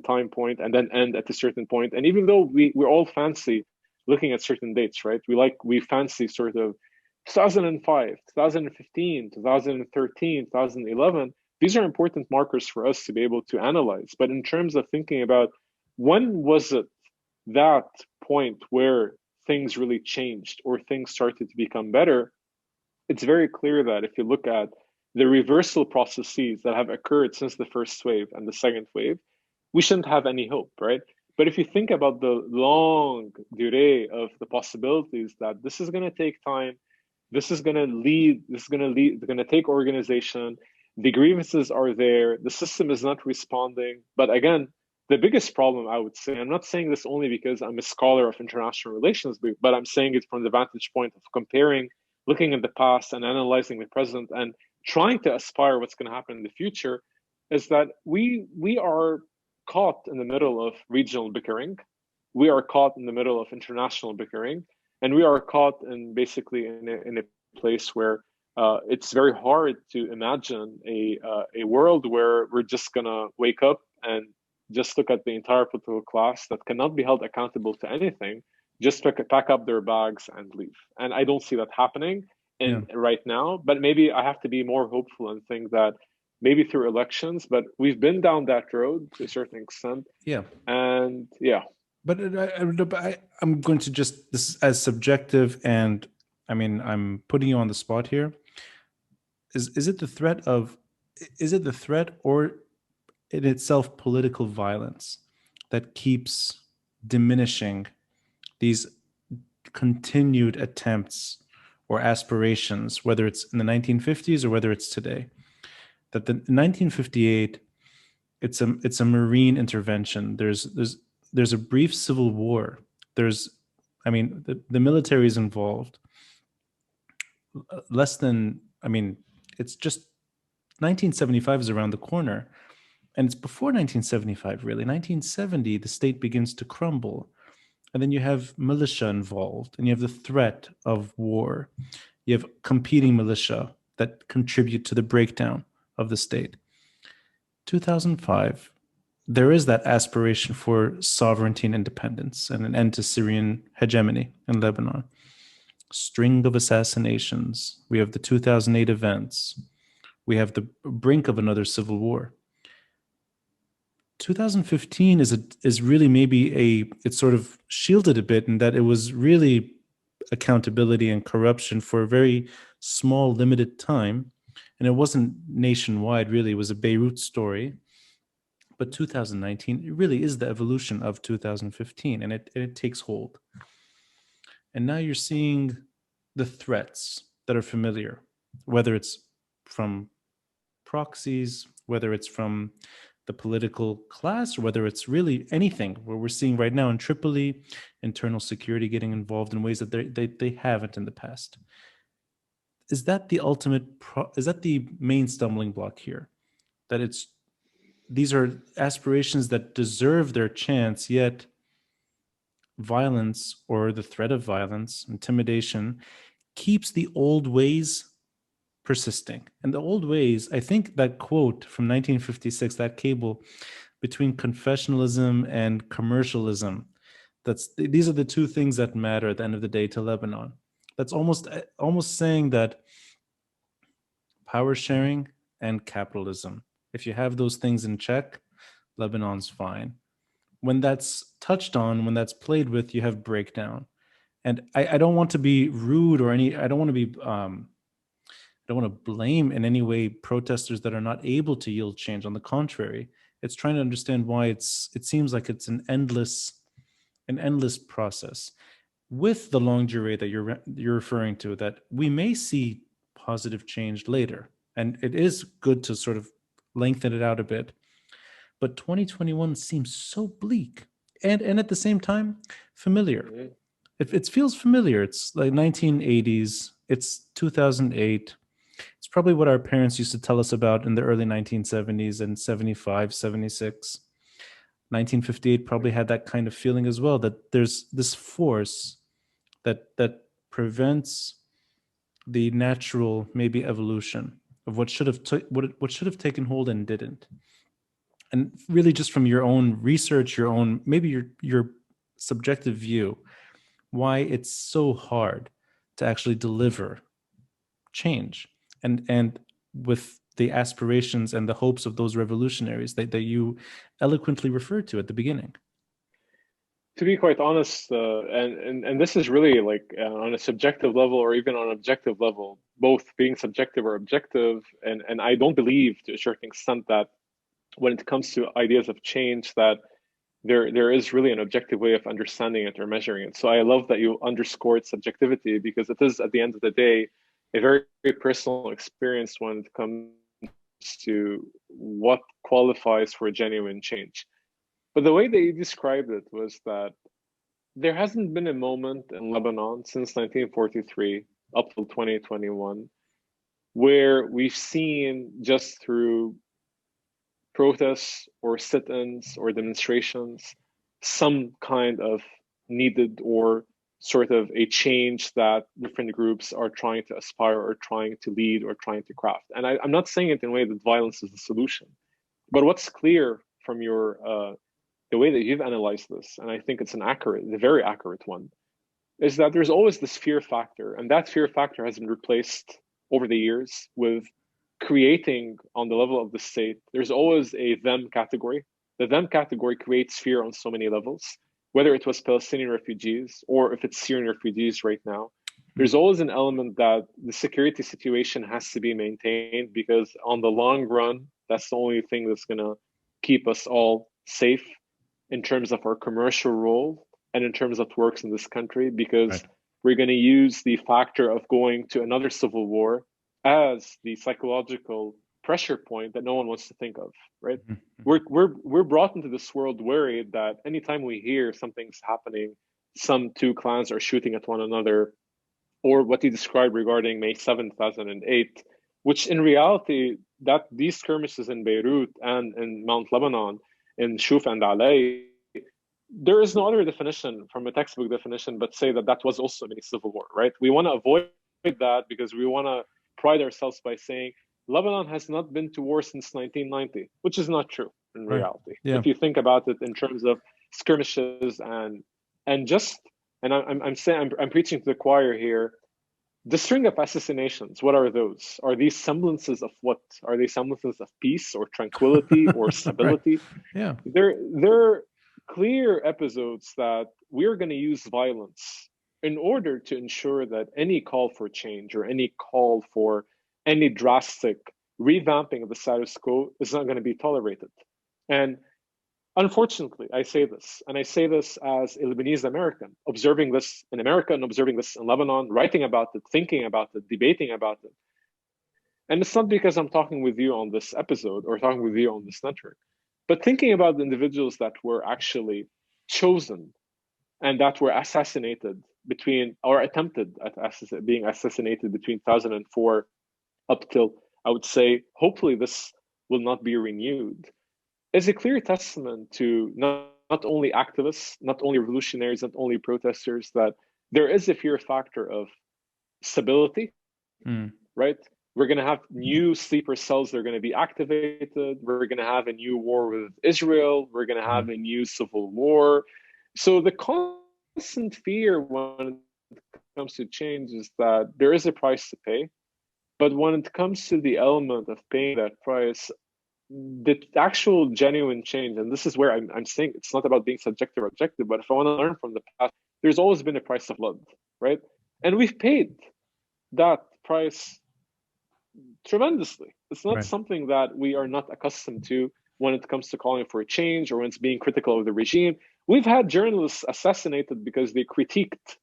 time point and then end at a certain point. And even though we're all fancy looking at certain dates, right? We fancy sort of 2005, 2015, 2013, 2011. These are important markers for us to be able to analyze. But in terms of thinking about when was it that point where things really changed or things started to become better, it's very clear that if you look at the reversal processes that have occurred since the first wave and the second wave, we shouldn't have any hope, right? But if you think about the long durée of the possibilities that this is going to take time, this is going to lead, it's going to take organization, the grievances are there, the system is not responding. But again, the biggest problem, I would say, I'm not saying this only because I'm a scholar of international relations, but I'm saying it from the vantage point of comparing, looking at the past and analyzing the present and trying to aspire what's going to happen in the future, is that we are caught in the middle of regional bickering. We are caught in the middle of international bickering. And we are caught in basically in a place where it's very hard to imagine a world where we're just going to wake up and just look at the entire political class that cannot be held accountable to anything, just pack up their bags and leave. And I don't see that happening right now, but maybe I have to be more hopeful and think that maybe through elections, but we've been down that road to a certain extent. Yeah. And yeah. But I'm going to just, this as subjective, and I mean, I'm putting you on the spot here. Is it the threat or in itself political violence that keeps diminishing these continued attempts or aspirations, whether it's in the 1950s or whether it's today? That the 1958, it's a marine intervention. There's a brief civil war. The military is involved. It's just 1975 is around the corner. And it's before 1975, really. 1970, the state begins to crumble. And then you have militia involved, and you have the threat of war. You have competing militia that contribute to the breakdown of the state. 2005, there is that aspiration for sovereignty and independence and an end to Syrian hegemony in Lebanon. String of assassinations. We have the 2008 events. We have the brink of another civil war. 2015 is really maybe it's sort of shielded a bit in that it was really accountability and corruption for a very small, limited time. And it wasn't nationwide, really. It was a Beirut story. But 2019, it really is the evolution of 2015, and it takes hold. And now you're seeing the threats that are familiar, whether it's from proxies, whether it's from the political class, or whether it's really anything, where we're seeing right now in Tripoli, internal security getting involved in ways that they haven't in the past. Is that the is that the main stumbling block here? That these are aspirations that deserve their chance, yet violence or the threat of violence, intimidation, keeps the old ways persisting. And the old ways, I think that quote from 1956, that cable between confessionalism and commercialism, these are the two things that matter at the end of the day to Lebanon. That's almost saying that power sharing and capitalism, if you have those things in check, Lebanon's fine. When that's touched on, when that's played with, you have breakdown. And I don't want to be rude or I don't want to blame in any way protesters that are not able to yield change. On the contrary, it's trying to understand why it seems like it's an endless process. With the long durée that you're referring to, that we may see positive change later, and it is good to sort of lengthen it out a bit. but 2021 seems so bleak, and at the same time familiar. Mhm. It feels familiar. It's like 1980s. It's 2008. It's probably what our parents used to tell us about in the early 1970s and 75, 76. 1958 probably had that kind of feeling as well, that there's this force that prevents the natural maybe evolution of what should have what should have taken hold and didn't. And really just from your own research, your own maybe your subjective view, why it's so hard to actually deliver change, and with the aspirations and the hopes of those revolutionaries that you eloquently referred to at the beginning. To be quite honest, and this is really like on a subjective level or even on an objective level, both being subjective or objective, and I don't believe to a certain extent that when it comes to ideas of change that there is really an objective way of understanding it or measuring it. So I love that you underscored subjectivity because it is at the end of the day a very, very personal experience when it comes to what qualifies for a genuine change. But the way that you described it was that there hasn't been a moment in Lebanon since 1943 up till 2021 where we've seen just through protests or sit-ins or demonstrations some kind of needed or sort of a change that different groups are trying to aspire or trying to lead or trying to craft. And I'm not saying it in a way that violence is the solution, but what's clear from your the way that you've analyzed this, and I think it's a very accurate one, is that there's always this fear factor, and that fear factor has been replaced over the years with creating on the level of the state. There's always a them category. The them category creates fear on so many levels, whether it was Palestinian refugees or if it's Syrian refugees right now. There's always an element that the security situation has to be maintained because on the long run, that's the only thing that's going to keep us all safe in terms of our commercial role and in terms of works in this country, because Right. we're going to use the factor of going to another civil war as the psychological pressure point that no one wants to think of, right? Mhm. We're brought into this world worried that anytime we hear something's happening, some two clans are shooting at one another, or what you described regarding May 7th, 2008, which in reality, that these skirmishes in Beirut and in Mount Lebanon, in Shuf and Alay, there is no other definition from a textbook definition but say that that was also a mini civil war, right? We want to avoid that because we want to pride ourselves by saying Lebanon has not been to war since 1990, which is not true in Right. reality. Yeah. If you think about it in terms of skirmishes and just, and I'm saying I'm preaching to the choir here. The string of assassinations, what are those? Are these semblances of what? Are they semblances of peace or tranquility or Right. stability? Yeah. They're clear episodes that we're going to use violence in order to ensure that any call for change or any call for any drastic revamping of the status quo is not going to be tolerated. And unfortunately, I say this, and I say this as a Lebanese American, observing this in America and observing this in Lebanon, writing about it, thinking about it, debating about it. And it's not because I'm talking with you on this episode or talking with you on this network, but thinking about the individuals that were actually chosen and that were assassinated between, or attempted at being assassinated between 2004 up till, I would say, hopefully this will not be renewed, is a clear testament to not only activists, not only revolutionaries, not only protesters, that there is a fear factor of stability, Mm. right? We're going to have new sleeper cells that are going to be activated. We're going to have a new war with Israel. We're going to have Mm. a new civil war. So the constant fear when it comes to change is that there is a price to pay. But when it comes to the element of paying that price, the actual genuine change, and this is where I'm saying it's not about being subjective or objective, but if I want to learn from the past, there's always been a price of blood, right? And we've paid that price tremendously. It's not Right. something that we are not accustomed to when it comes to calling for a change or when it's being critical of the regime. We've had journalists assassinated because they critiqued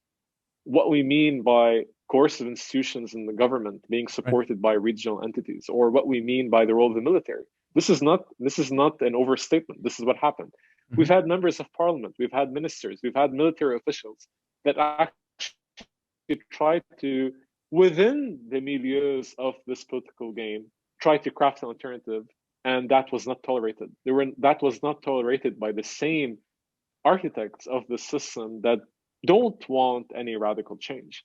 what we mean by coercive institutions in the government being Right. supported by regional entities, or what we mean by the role of the military. This is not an overstatement. This is what happened. Mhm. We've had members of parliament, we've had ministers, we've had military officials that actually try to, within the milieus of this political game, try to craft an alternative, and that was not tolerated. That was not tolerated by the same architects of the system that don't want any radical change.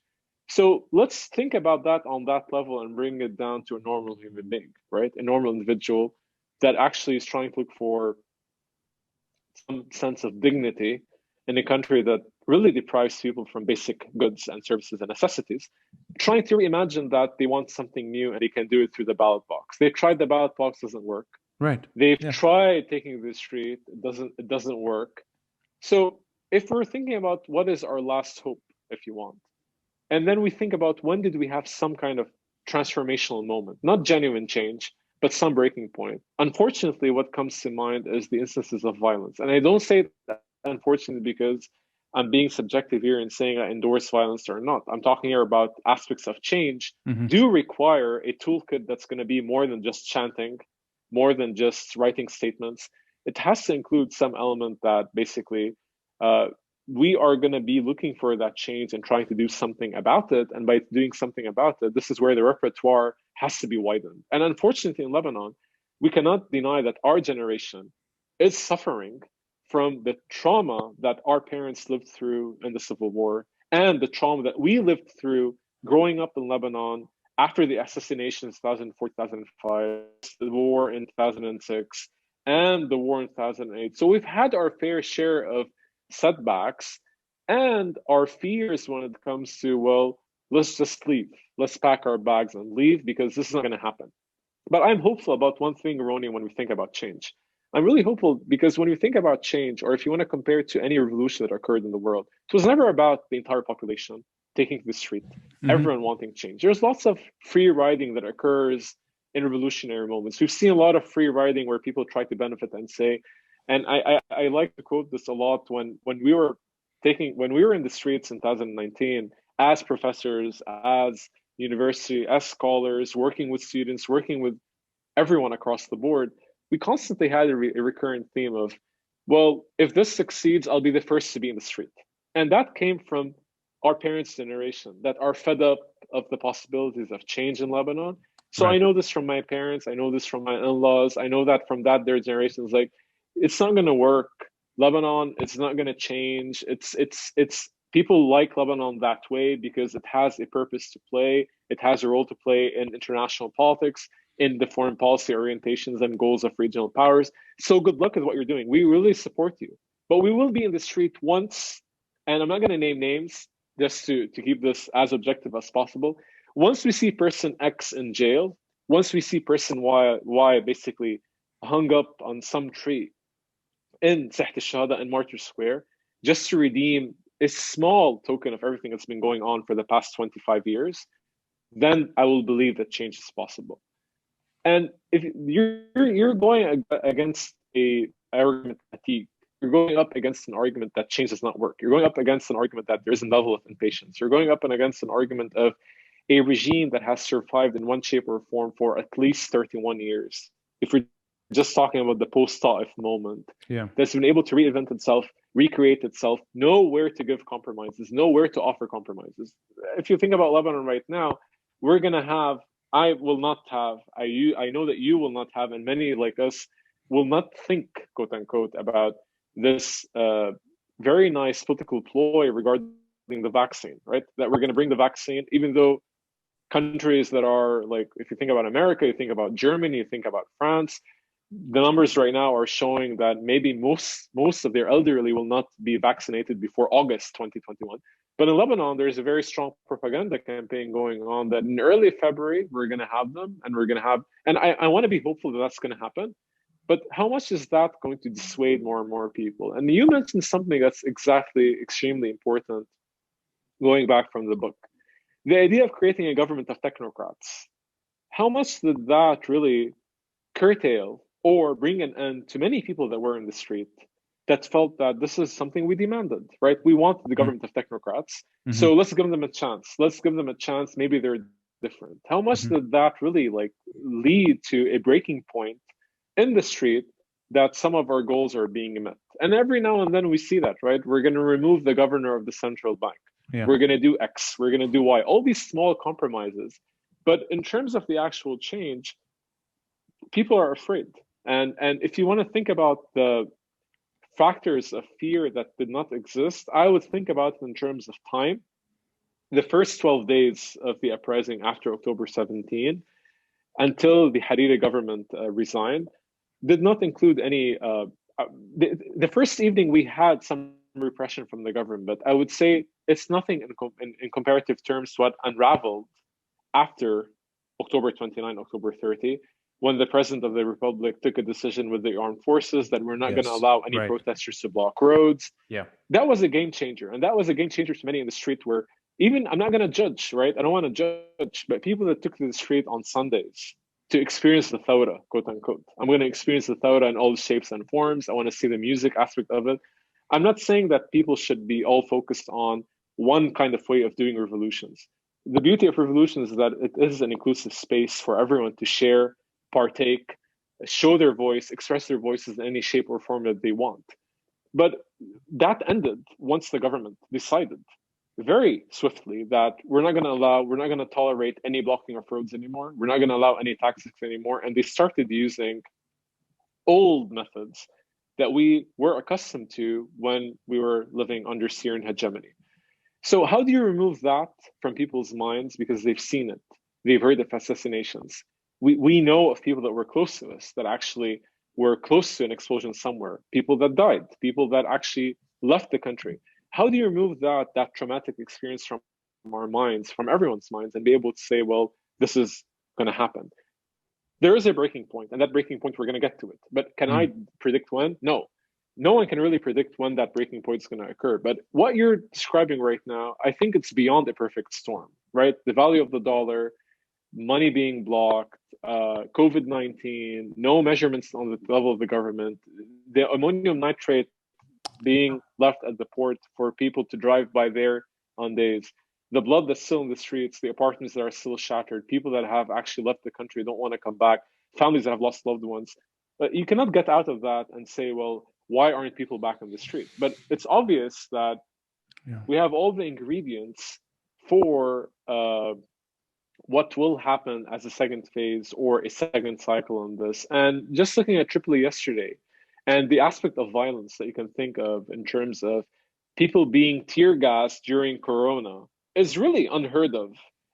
So let's think about that on that level and bring it down to a normal human being, right? A normal individual that actually is trying to look for some sense of dignity in a country that really deprives people from basic goods and services and necessities, trying to reimagine that they want something new and they can do it through the ballot box. They tried the ballot box, doesn't work. Right. They've Yeah. tried taking the street, it doesn't work. So if we're thinking about what is our last hope, if you want, and then we think about when did we have some kind of transformational moment, not genuine change, but some breaking point. Unfortunately, what comes to mind is the instances of violence. And I don't say that unfortunately because I'm being subjective here and saying I endorse violence or not. I'm talking here about aspects of change do require a toolkit that's going to be more than just chanting, more than just writing statements. It has to include some element that basically we are going to be looking for that change and trying to do something about it. And by doing something about it, this is where the repertoire has to be widened. And unfortunately, in Lebanon, we cannot deny that our generation is suffering from the trauma that our parents lived through in the Civil War and the trauma that we lived through growing up in Lebanon after the assassination in 2004, 2005, the war in 2006, and the war in 2008. So we've had our fair share of setbacks and our fears when it comes to, well, let's just leave. Let's pack our bags and leave because this is not going to happen. But I'm hopeful about one thing, Roni, when we think about change. I'm really hopeful because when you think about change, or if you want to compare it to any revolution that occurred in the world, it was never about the entire population taking to the street, everyone wanting change. There's lots of free riding that occurs in revolutionary moments. We've seen a lot of free riding where people try to benefit and say, and I like to quote this a lot when we were in the streets in 2019 as professors, as university, as scholars, working with students, working with everyone across the board, we constantly had a recurrent theme of, well, if this succeeds, I'll be the first to be in the street. And that came from our parents' generation that are fed up of the possibilities of change in Lebanon. So right. I know this from my parents. I know this from my in-laws. I know that from their generations. Like, it's not going to work. Lebanon, it's not going to change. It's people like Lebanon that way because it has a purpose to play. It has a role to play in international politics, in the foreign policy orientations and goals of regional powers. So good luck with what you're doing. We really support you. But we will be in the street once, and I'm not going to name names just to keep this as objective as possible. Once we see person X in jail, once we see person Y basically hung up on some tree in Saht al-Shahada in Martyr Square, just to redeem a small token of everything that's been going on for the past 25 years, then I will believe that change is possible. And if you're going against a argument fatigue, you're going up against an argument that change does not work. You're going up against an argument that there's a level of impatience. You're going up and against an argument of a regime that has survived in one shape or form for at least 31 years. If we're just talking about the post-Ta'if moment, that's been able to reinvent itself, recreate itself, know where to give compromises, know where to offer compromises. If you think about Lebanon right now, we're going to have, I will not have, I know that you will not have, and many like us will not think, quote unquote, about this very nice political ploy regarding the vaccine, right? That we're going to bring the vaccine, even though countries that are like, if you think about America, you think about Germany, you think about France, the numbers right now are showing that maybe most of their elderly will not be vaccinated before August 2021. But in Lebanon, there's a very strong propaganda campaign going on that in early February, we're going to have them, and we're going to have, and I want to be hopeful that that's going to happen. But how much is that going to dissuade more and more people? And you mentioned something that's exactly extremely important, going back from the book. The idea of creating a government of technocrats. How much did that really curtail or bring an end to many people that were in the street that felt that this is something we demanded, right? We wanted the government of technocrats. So let's give them a chance. Let's give them a chance. Maybe they're different. How much did that really like lead to a breaking point in the street that some of our goals are being met. And every now and then we see that, right? We're going to remove the governor of the central bank. Yeah. We're going to do X. We're going to do Y. All these small compromises. But in terms of the actual change, people are afraid. And if you want to think about the factors of fear that did not exist, I would think about it in terms of time. The first 12 days of the uprising after October 17, until the Hariri government resigned, did not include any. The first evening we had some repression from the government, but I would say it's nothing in comparative terms to what unraveled after October 29, October 30, when the president of the republic took a decision with the armed forces that we're not going to allow any protesters to block roads. Yeah. That was a game changer. And that was a game changer to many in the street where even, I'm not going to judge, right? I don't want to judge, but people that took to the street on Sundays to experience the Thawra, quote unquote. I'm going to experience the Thawra in all the shapes and forms. I want to see the music aspect of it. I'm not saying that people should be all focused on one kind of way of doing revolutions. The beauty of revolutions is that it is an inclusive space for everyone to share, partake, show their voice, express their voices in any shape or form that they want. But that ended once the government decided very swiftly that we're not going to tolerate any blocking of roads anymore. We're not going to allow any taxes anymore. And they started using old methods that we were accustomed to when we were living under Syrian hegemony. So how do you remove that from people's minds? Because they've seen it. They've heard of assassinations. We know of people that were close to us that actually were close to an explosion somewhere, people that died, people that actually left the country. How do you remove that traumatic experience from our minds, from everyone's minds, and be able to say, well, this is going to happen? There is a breaking point, and that breaking point, we're going to get to it. But can I predict when? No. No one can really predict when that breaking point is going to occur. But what you're describing right now, I think it's beyond a perfect storm, right? The value of the dollar, money being blocked, COVID-19, no measurements on the level of the government, the ammonium nitrate being left at the port for people to drive by there on days, the blood that's still in the streets, the apartments that are still shattered, people that have actually left the country, don't want to come back, families that have lost loved ones. But you cannot get out of that and say, well, why aren't people back on the street? But it's obvious that we have all the ingredients for what will happen as a second phase or a second cycle on this. And just looking at Tripoli yesterday and the aspect of violence that you can think of in terms of people being tear gassed during Corona is really unheard of.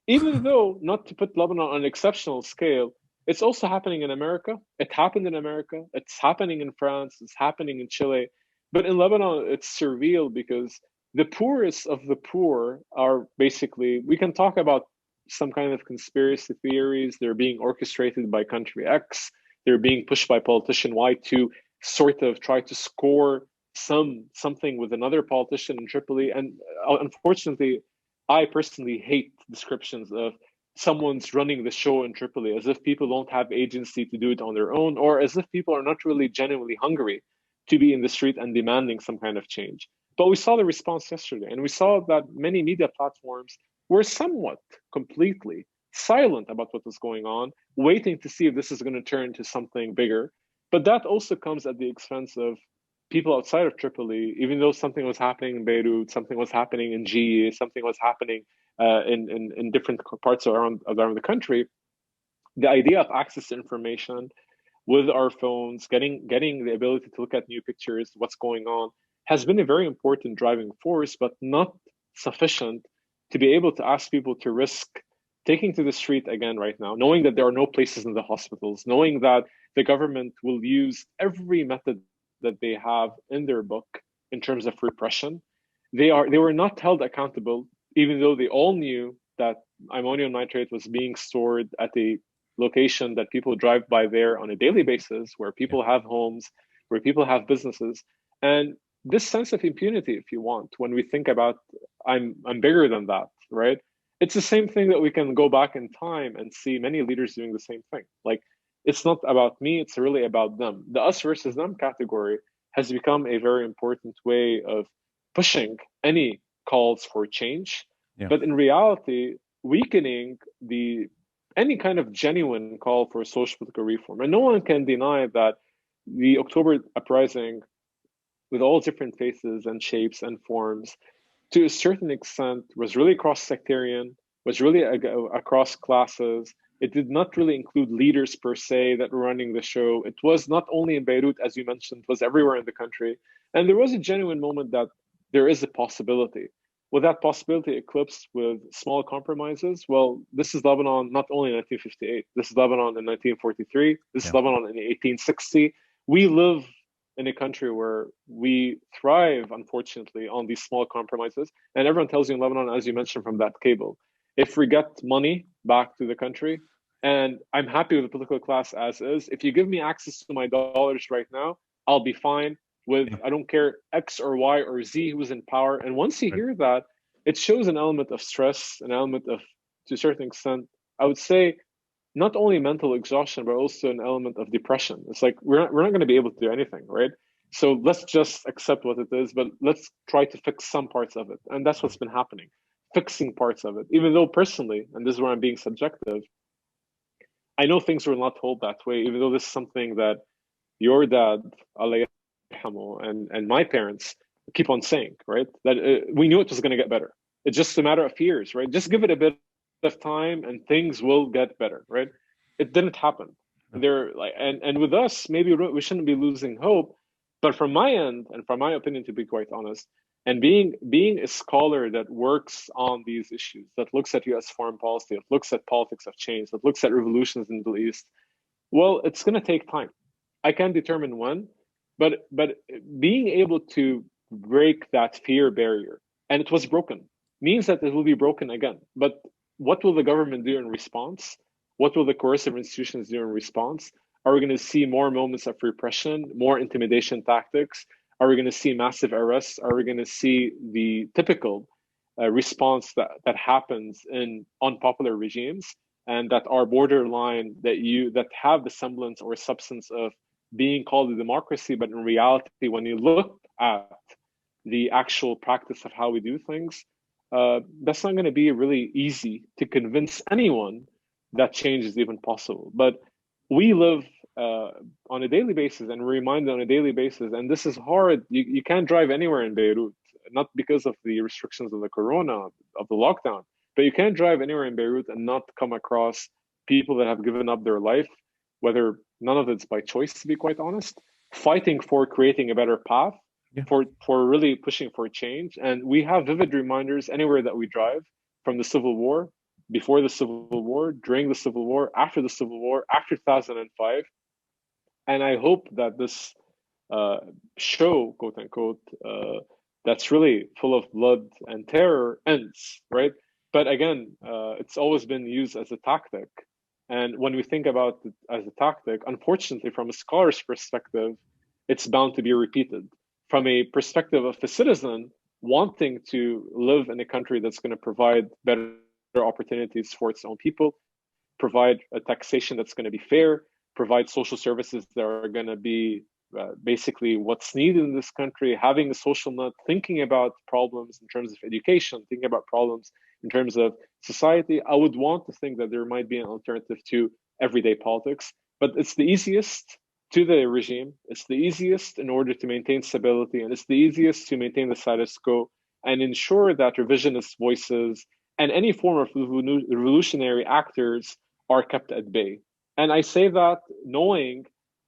Even though, not to put Lebanon on an exceptional scale, it's also happening in America. It happened in America. It's happening in France. It's happening in Chile. But in Lebanon, it's surreal because the poorest of the poor are basically, we can talk about some kind of conspiracy theories. They're being orchestrated by country X. They're being pushed by politician Y to sort of try to score something with another politician in Tripoli. And unfortunately, I personally hate descriptions of someone's running the show in Tripoli, as if people don't have agency to do it on their own, or as if people are not really genuinely hungry to be in the street and demanding some kind of change. But we saw the response yesterday, and we saw that many media platforms were somewhat completely silent about what was going on, waiting to see if this is going to turn to something bigger. But that also comes at the expense of people outside of Tripoli, even though something was happening in Beirut, something was happening in G, something was happening in different parts around the country. The idea of access to information with our phones, getting the ability to look at new pictures, what's going on, has been a very important driving force, but not sufficient to be able to ask people to risk taking to the street again right now, knowing that there are no places in the hospitals, knowing that the government will use every method that they have in their book in terms of repression. They were not held accountable, even though they all knew that ammonium nitrate was being stored at a location that people drive by there on a daily basis, where people have homes, where people have businesses. And this sense of impunity, if you want, when we think about I'm bigger than that, right? It's the same thing that we can go back in time and see many leaders doing the same thing. Like, it's not about me, it's really about them. The us versus them category has become a very important way of pushing any calls for change, but in reality, weakening the any kind of genuine call for social political reform. And no one can deny that the October Uprising, with all different faces and shapes and forms, to a certain extent, was really cross-sectarian, was really across classes. It did not really include leaders per se that were running the show. It was not only in Beirut, as you mentioned, it was everywhere in the country. And there was a genuine moment that there is a possibility. Will that possibility eclipsed with small compromises? Well, this is Lebanon not only in 1958, this is Lebanon in 1943, this is Lebanon in 1860. We live in a country where we thrive, unfortunately, on these small compromises. And everyone tells you in Lebanon, as you mentioned from that cable, if we get money back to the country, and I'm happy with the political class as is, if you give me access to my dollars right now, I'll be fine with, I don't care, X or Y or Z who's in power. And once you hear that, it shows an element of stress, an element of, to a certain extent, I would say, not only mental exhaustion, but also an element of depression. It's like, we're not going to be able to do anything, right? So let's just accept what it is, but let's try to fix some parts of it. And that's what's been happening, fixing parts of it. Even though personally, and this is where I'm being subjective, I know things were not told that way, even though this is something that your dad, Allah yarhamu, and my parents keep on saying, right? That we knew it was going to get better. It's just a matter of years, right? Just give it a bit of time and things will get better, right? It didn't happen. There, like, and with us, maybe we shouldn't be losing hope. But from my end, and from my opinion, to be quite honest, and being a scholar that works on these issues, that looks at U.S. foreign policy, that looks at politics of change, that looks at revolutions in the Middle East, well, it's going to take time. I can't determine when, but being able to break that fear barrier, and it was broken, means that it will be broken again. But what will the government do in response? What will the coercive institutions do in response? Are we going to see more moments of repression, more intimidation tactics? Are we going to see massive arrests? Are we going to see the typical response that happens in unpopular regimes and that are borderline, that have the semblance or substance of being called a democracy, but in reality, when you look at the actual practice of how we do things, that's not going to be really easy to convince anyone that change is even possible. But we live on a daily basis and we're reminded on a daily basis, and this is hard. You can't drive anywhere in Beirut, not because of the restrictions of the corona, of the lockdown, but you can't drive anywhere in Beirut and not come across people that have given up their life, whether none of it's by choice, to be quite honest, fighting for creating a better path, for really pushing for change. And we have vivid reminders anywhere that we drive, from the Civil War, before the Civil War, during the Civil War, after the Civil War, after 2005. And I hope that this show, quote unquote, that's really full of blood and terror ends, right? But again, it's always been used as a tactic. And when we think about it as a tactic, unfortunately, from a scholar's perspective, it's bound to be repeated. From a perspective of a citizen wanting to live in a country that's going to provide better opportunities for its own people, provide a taxation that's going to be fair, provide social services that are going to be basically what's needed in this country, having a social net, thinking about problems in terms of education, thinking about problems in terms of society. I would want to think that there might be an alternative to everyday politics, but it's the easiest to the regime. It's the easiest in order to maintain stability, and it's the easiest to maintain the status quo and ensure that revisionist voices and any form of revolutionary actors are kept at bay. And I say that knowing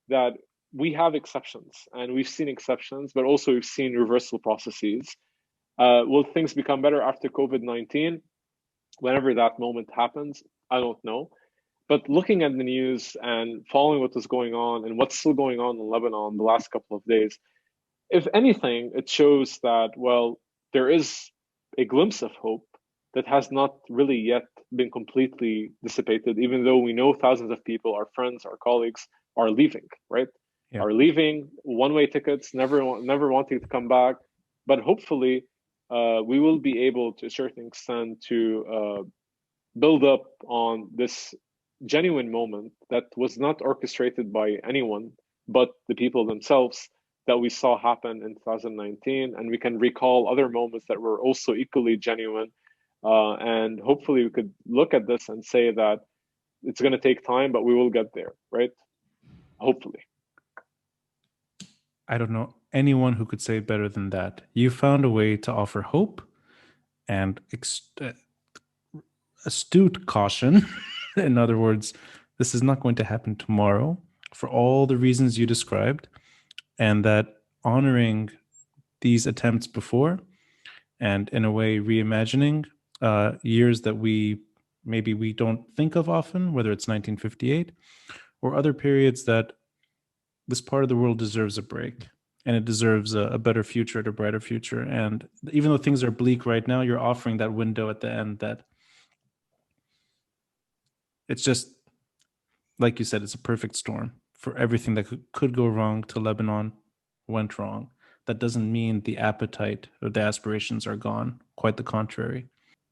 that we have exceptions, and we've seen exceptions, but also we've seen reversal processes. Will things become better after COVID-19? Whenever that moment happens, I don't know. But looking at the news and following what was going on and what's still going on in Lebanon the last couple of days, if anything, it shows that, well, there is a glimpse of hope that has not really yet been completely dissipated, even though we know thousands of people, our friends, our colleagues, are leaving, right? Yeah. Are leaving, one-way tickets, never wanting to come back. But hopefully, we will be able, to a certain extent, to build up on this genuine moment that was not orchestrated by anyone but the people themselves, that we saw happen in 2019. And we can recall other moments that were also equally genuine. And hopefully we could look at this and say that It's going to take time, but we will get there, right? Hopefully. I don't know anyone who could say it better than that. You found a way to offer hope and astute caution. In other words, this is not going to happen tomorrow for all the reasons you described, and that honoring these attempts before and in a way reimagining years that we don't think of often, whether it's 1958 or other periods, that this part of the world deserves a break and it deserves a better future, a brighter future. And even though things are bleak right now, you're offering that window at the end that it's just, like you said, it's a perfect storm for everything that could go wrong to Lebanon went wrong. That doesn't mean the appetite or the aspirations are gone. Quite the contrary.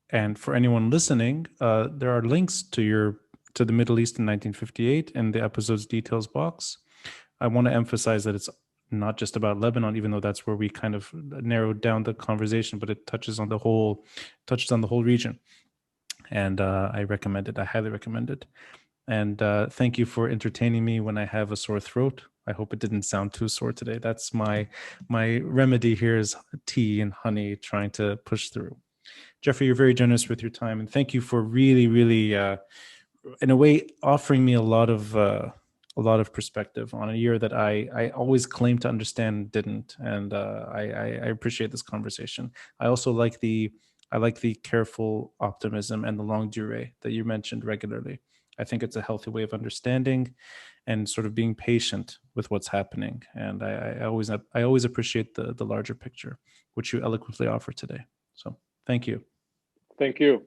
And for anyone listening, there are links to the Middle East in 1958 in the episode's details box. I want to emphasize that it's not just about Lebanon, even though that's where we kind of narrowed down the conversation, but it touches on the whole region. And I recommend it. I highly recommend it. And thank you for entertaining me when I have a sore throat. I hope it didn't sound too sore today. That's my remedy here is tea and honey, trying to push through. Jeffrey, you're very generous with your time, and thank you for really, really, in a way, offering me a lot of perspective on a year that I always claimed to understand and didn't. And I appreciate this conversation. I also like the careful optimism and the longue durée that you mentioned regularly. I think it's a healthy way of understanding and sort of being patient with what's happening. And I always appreciate the larger picture, which you eloquently offer today. So thank you. Thank you.